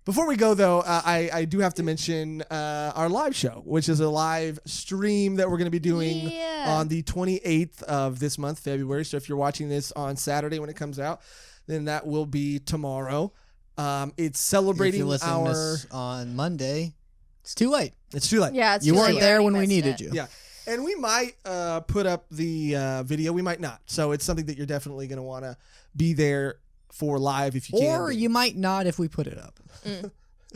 Before we go, though, I do have to mention our live show, which is a live stream that we're going to be doing on the 28th of this month, February. So if you're watching this on Saturday when it comes out, then that will be tomorrow. It's celebrating if you listen to this on Monday, it's too late. It's too late. Yeah, it's you too weren't late. there when we needed you. Yeah. And we might put up the video. We might not. So it's something that you're definitely going to want to be there for live if you can. Or you might not if we put it up.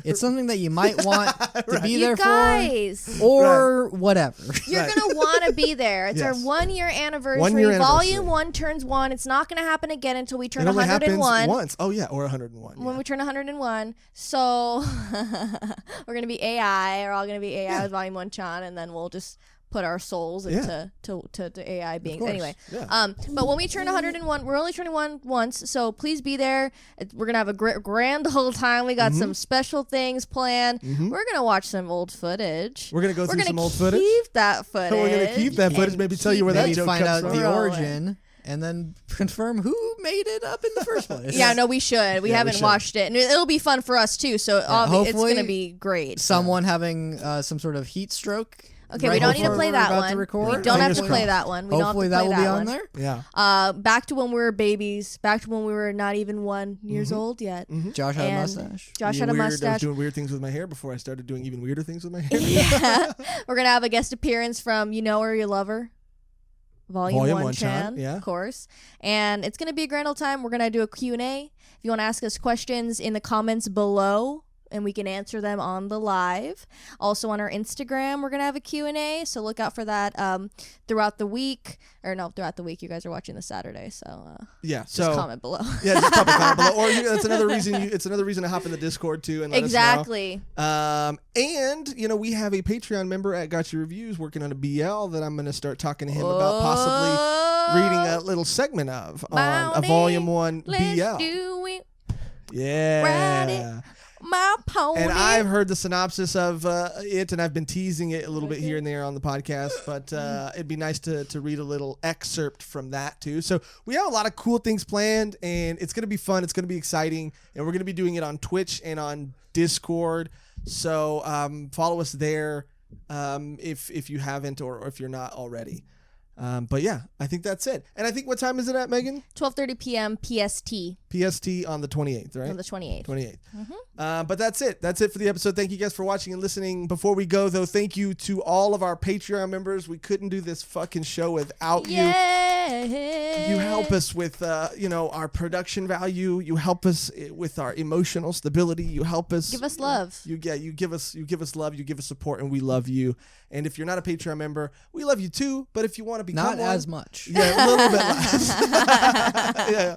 It's something that you might want to be there guys. for. Or whatever. You're going to want to be there. It's our 1 year anniversary. Volume 1 turns 1. It's not going to happen again until we turn 101. It only happens once. Oh, yeah, or 101. When we turn 101. So we're going to be AI. We're all going to be AI with Volume 1 Chan, and then we'll just put our souls into to AI beings. Anyway, but when we turn 101, we're only turning one once, so please be there. We're gonna have a grand old time. We got some special things planned. We're gonna watch some old footage. We're gonna go through some old footage. Keep that footage. We're gonna keep that footage. Maybe tell you where that joke find comes out from. the origin. And then confirm who made it up in the first place. Yeah, no, we should. We haven't watched it. And it'll be fun for us, too. So it's going to be great. Someone having some sort of heat stroke. Okay, we don't need to play that one. We don't have to play that one. Hopefully that will be on there. Yeah. Back to when we were babies. Back to when we were not even 1 years old yet. Josh had a mustache. Josh had a mustache. I was doing weird things with my hair before I started doing even weirder things with my hair. Yeah. We're going to have a guest appearance from You Know Her, You Love Her. Volume 1 Chan, of course. And it's going to be a grand old time. We're going to do a Q&A. If you want to ask us questions in the comments below, and we can answer them on the live. Also on our Instagram, we're going to have a Q&A, so look out for that throughout the week. Or no, throughout the week. You guys are watching this Saturday, so just comment below. Yeah, just comment below. Or that's another reason. It's another reason to hop in the Discord too and let us know. And we have a Patreon member at Gotcha Reviews working on a BL that I'm going to start talking to him about possibly reading a little segment of on a Volume 1 BL. Let's do it. Yeah. Ride it. My pony. And I've heard the synopsis of it, and I've been teasing it a little bit here and there on the podcast, but it'd be nice to read a little excerpt from that too. So we have a lot of cool things planned, and it's going to be fun. It's going to be exciting, and we're going to be doing it on Twitch and on Discord. So follow us there if you haven't or if you're not already. But yeah, I think that's it. And I think, what time is it at, Megan? 12:30 p.m. PST. PST on the 28th, right? On the 28th. 28th. But that's it. That's it for the episode. Thank you guys for watching and listening. Before we go, though, thank you to all of our Patreon members. We couldn't do this fucking show without you. You help us with, our production value. You help us with our emotional stability. You help us. Give us love. You give us love. You give us support, and we love you. And if you're not a Patreon member, we love you too. But if you want to become not one, as much. Yeah, a little bit less. Yeah.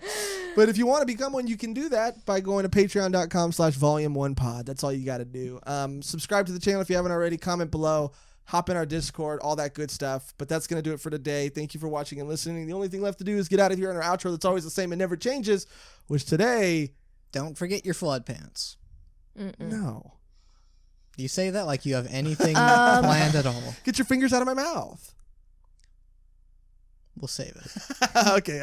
But if you want to become one, you can do that by going to patreon.com/volume1pod. That's all you got to do. Subscribe to the channel if you haven't already. Comment below. hop in our Discord, all that good stuff. But that's going to do it for today. Thank you for watching and listening. The only thing left to do is get out of here on our outro that's always the same and never changes, which today... Don't forget your flood pants. No. You say that like you have anything planned at all. Get your fingers out of my mouth. We'll save it. Okay.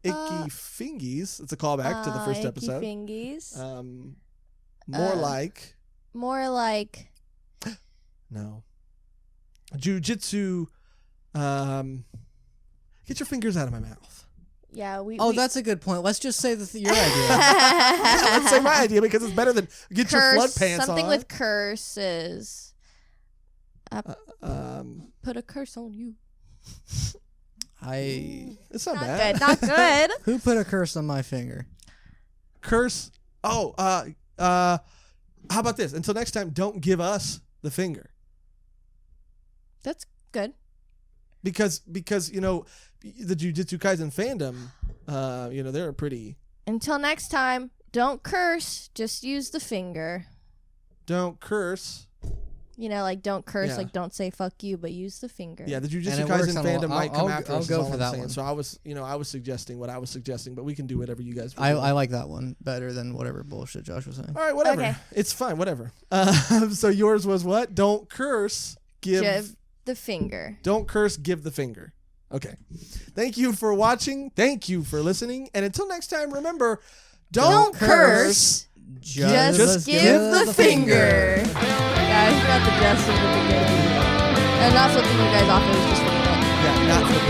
Icky Fingies. It's a callback to the first episode. Icky Fingies. More like. No. Jujutsu. Get your fingers out of my mouth. Yeah, that's a good point. Let's just say your idea. Let's say my idea because it's better than get curse, your flood pants something on. with curses. Put a curse on you. It's not Not bad. good. Not good. Who put a curse on my finger? Curse. Oh, how about this? Until next time, don't give us the finger. That's good. Because the Jujutsu Kaisen fandom, they're pretty. Until next time, don't curse. Just use the finger. Don't curse. Don't curse, Yeah. don't say fuck you, but use the finger. Yeah, the And Jujutsu it works Kaisen on a fandom lot. might come I'll- after I'll us. go is all for I'm that saying. one. So I was suggesting what I was suggesting, but we can do whatever you guys. I like that one better than whatever bullshit Josh was saying. All right, whatever. Okay. It's fine, whatever. So yours was what? Don't curse. Give the finger. Don't curse. Give the finger. Okay. Thank you for watching. Thank you for listening. And until next time, remember, don't curse. Just give the finger. Yeah, I forgot the just in the beginning. And not flipping you guys off, it was just for the Yeah, not for the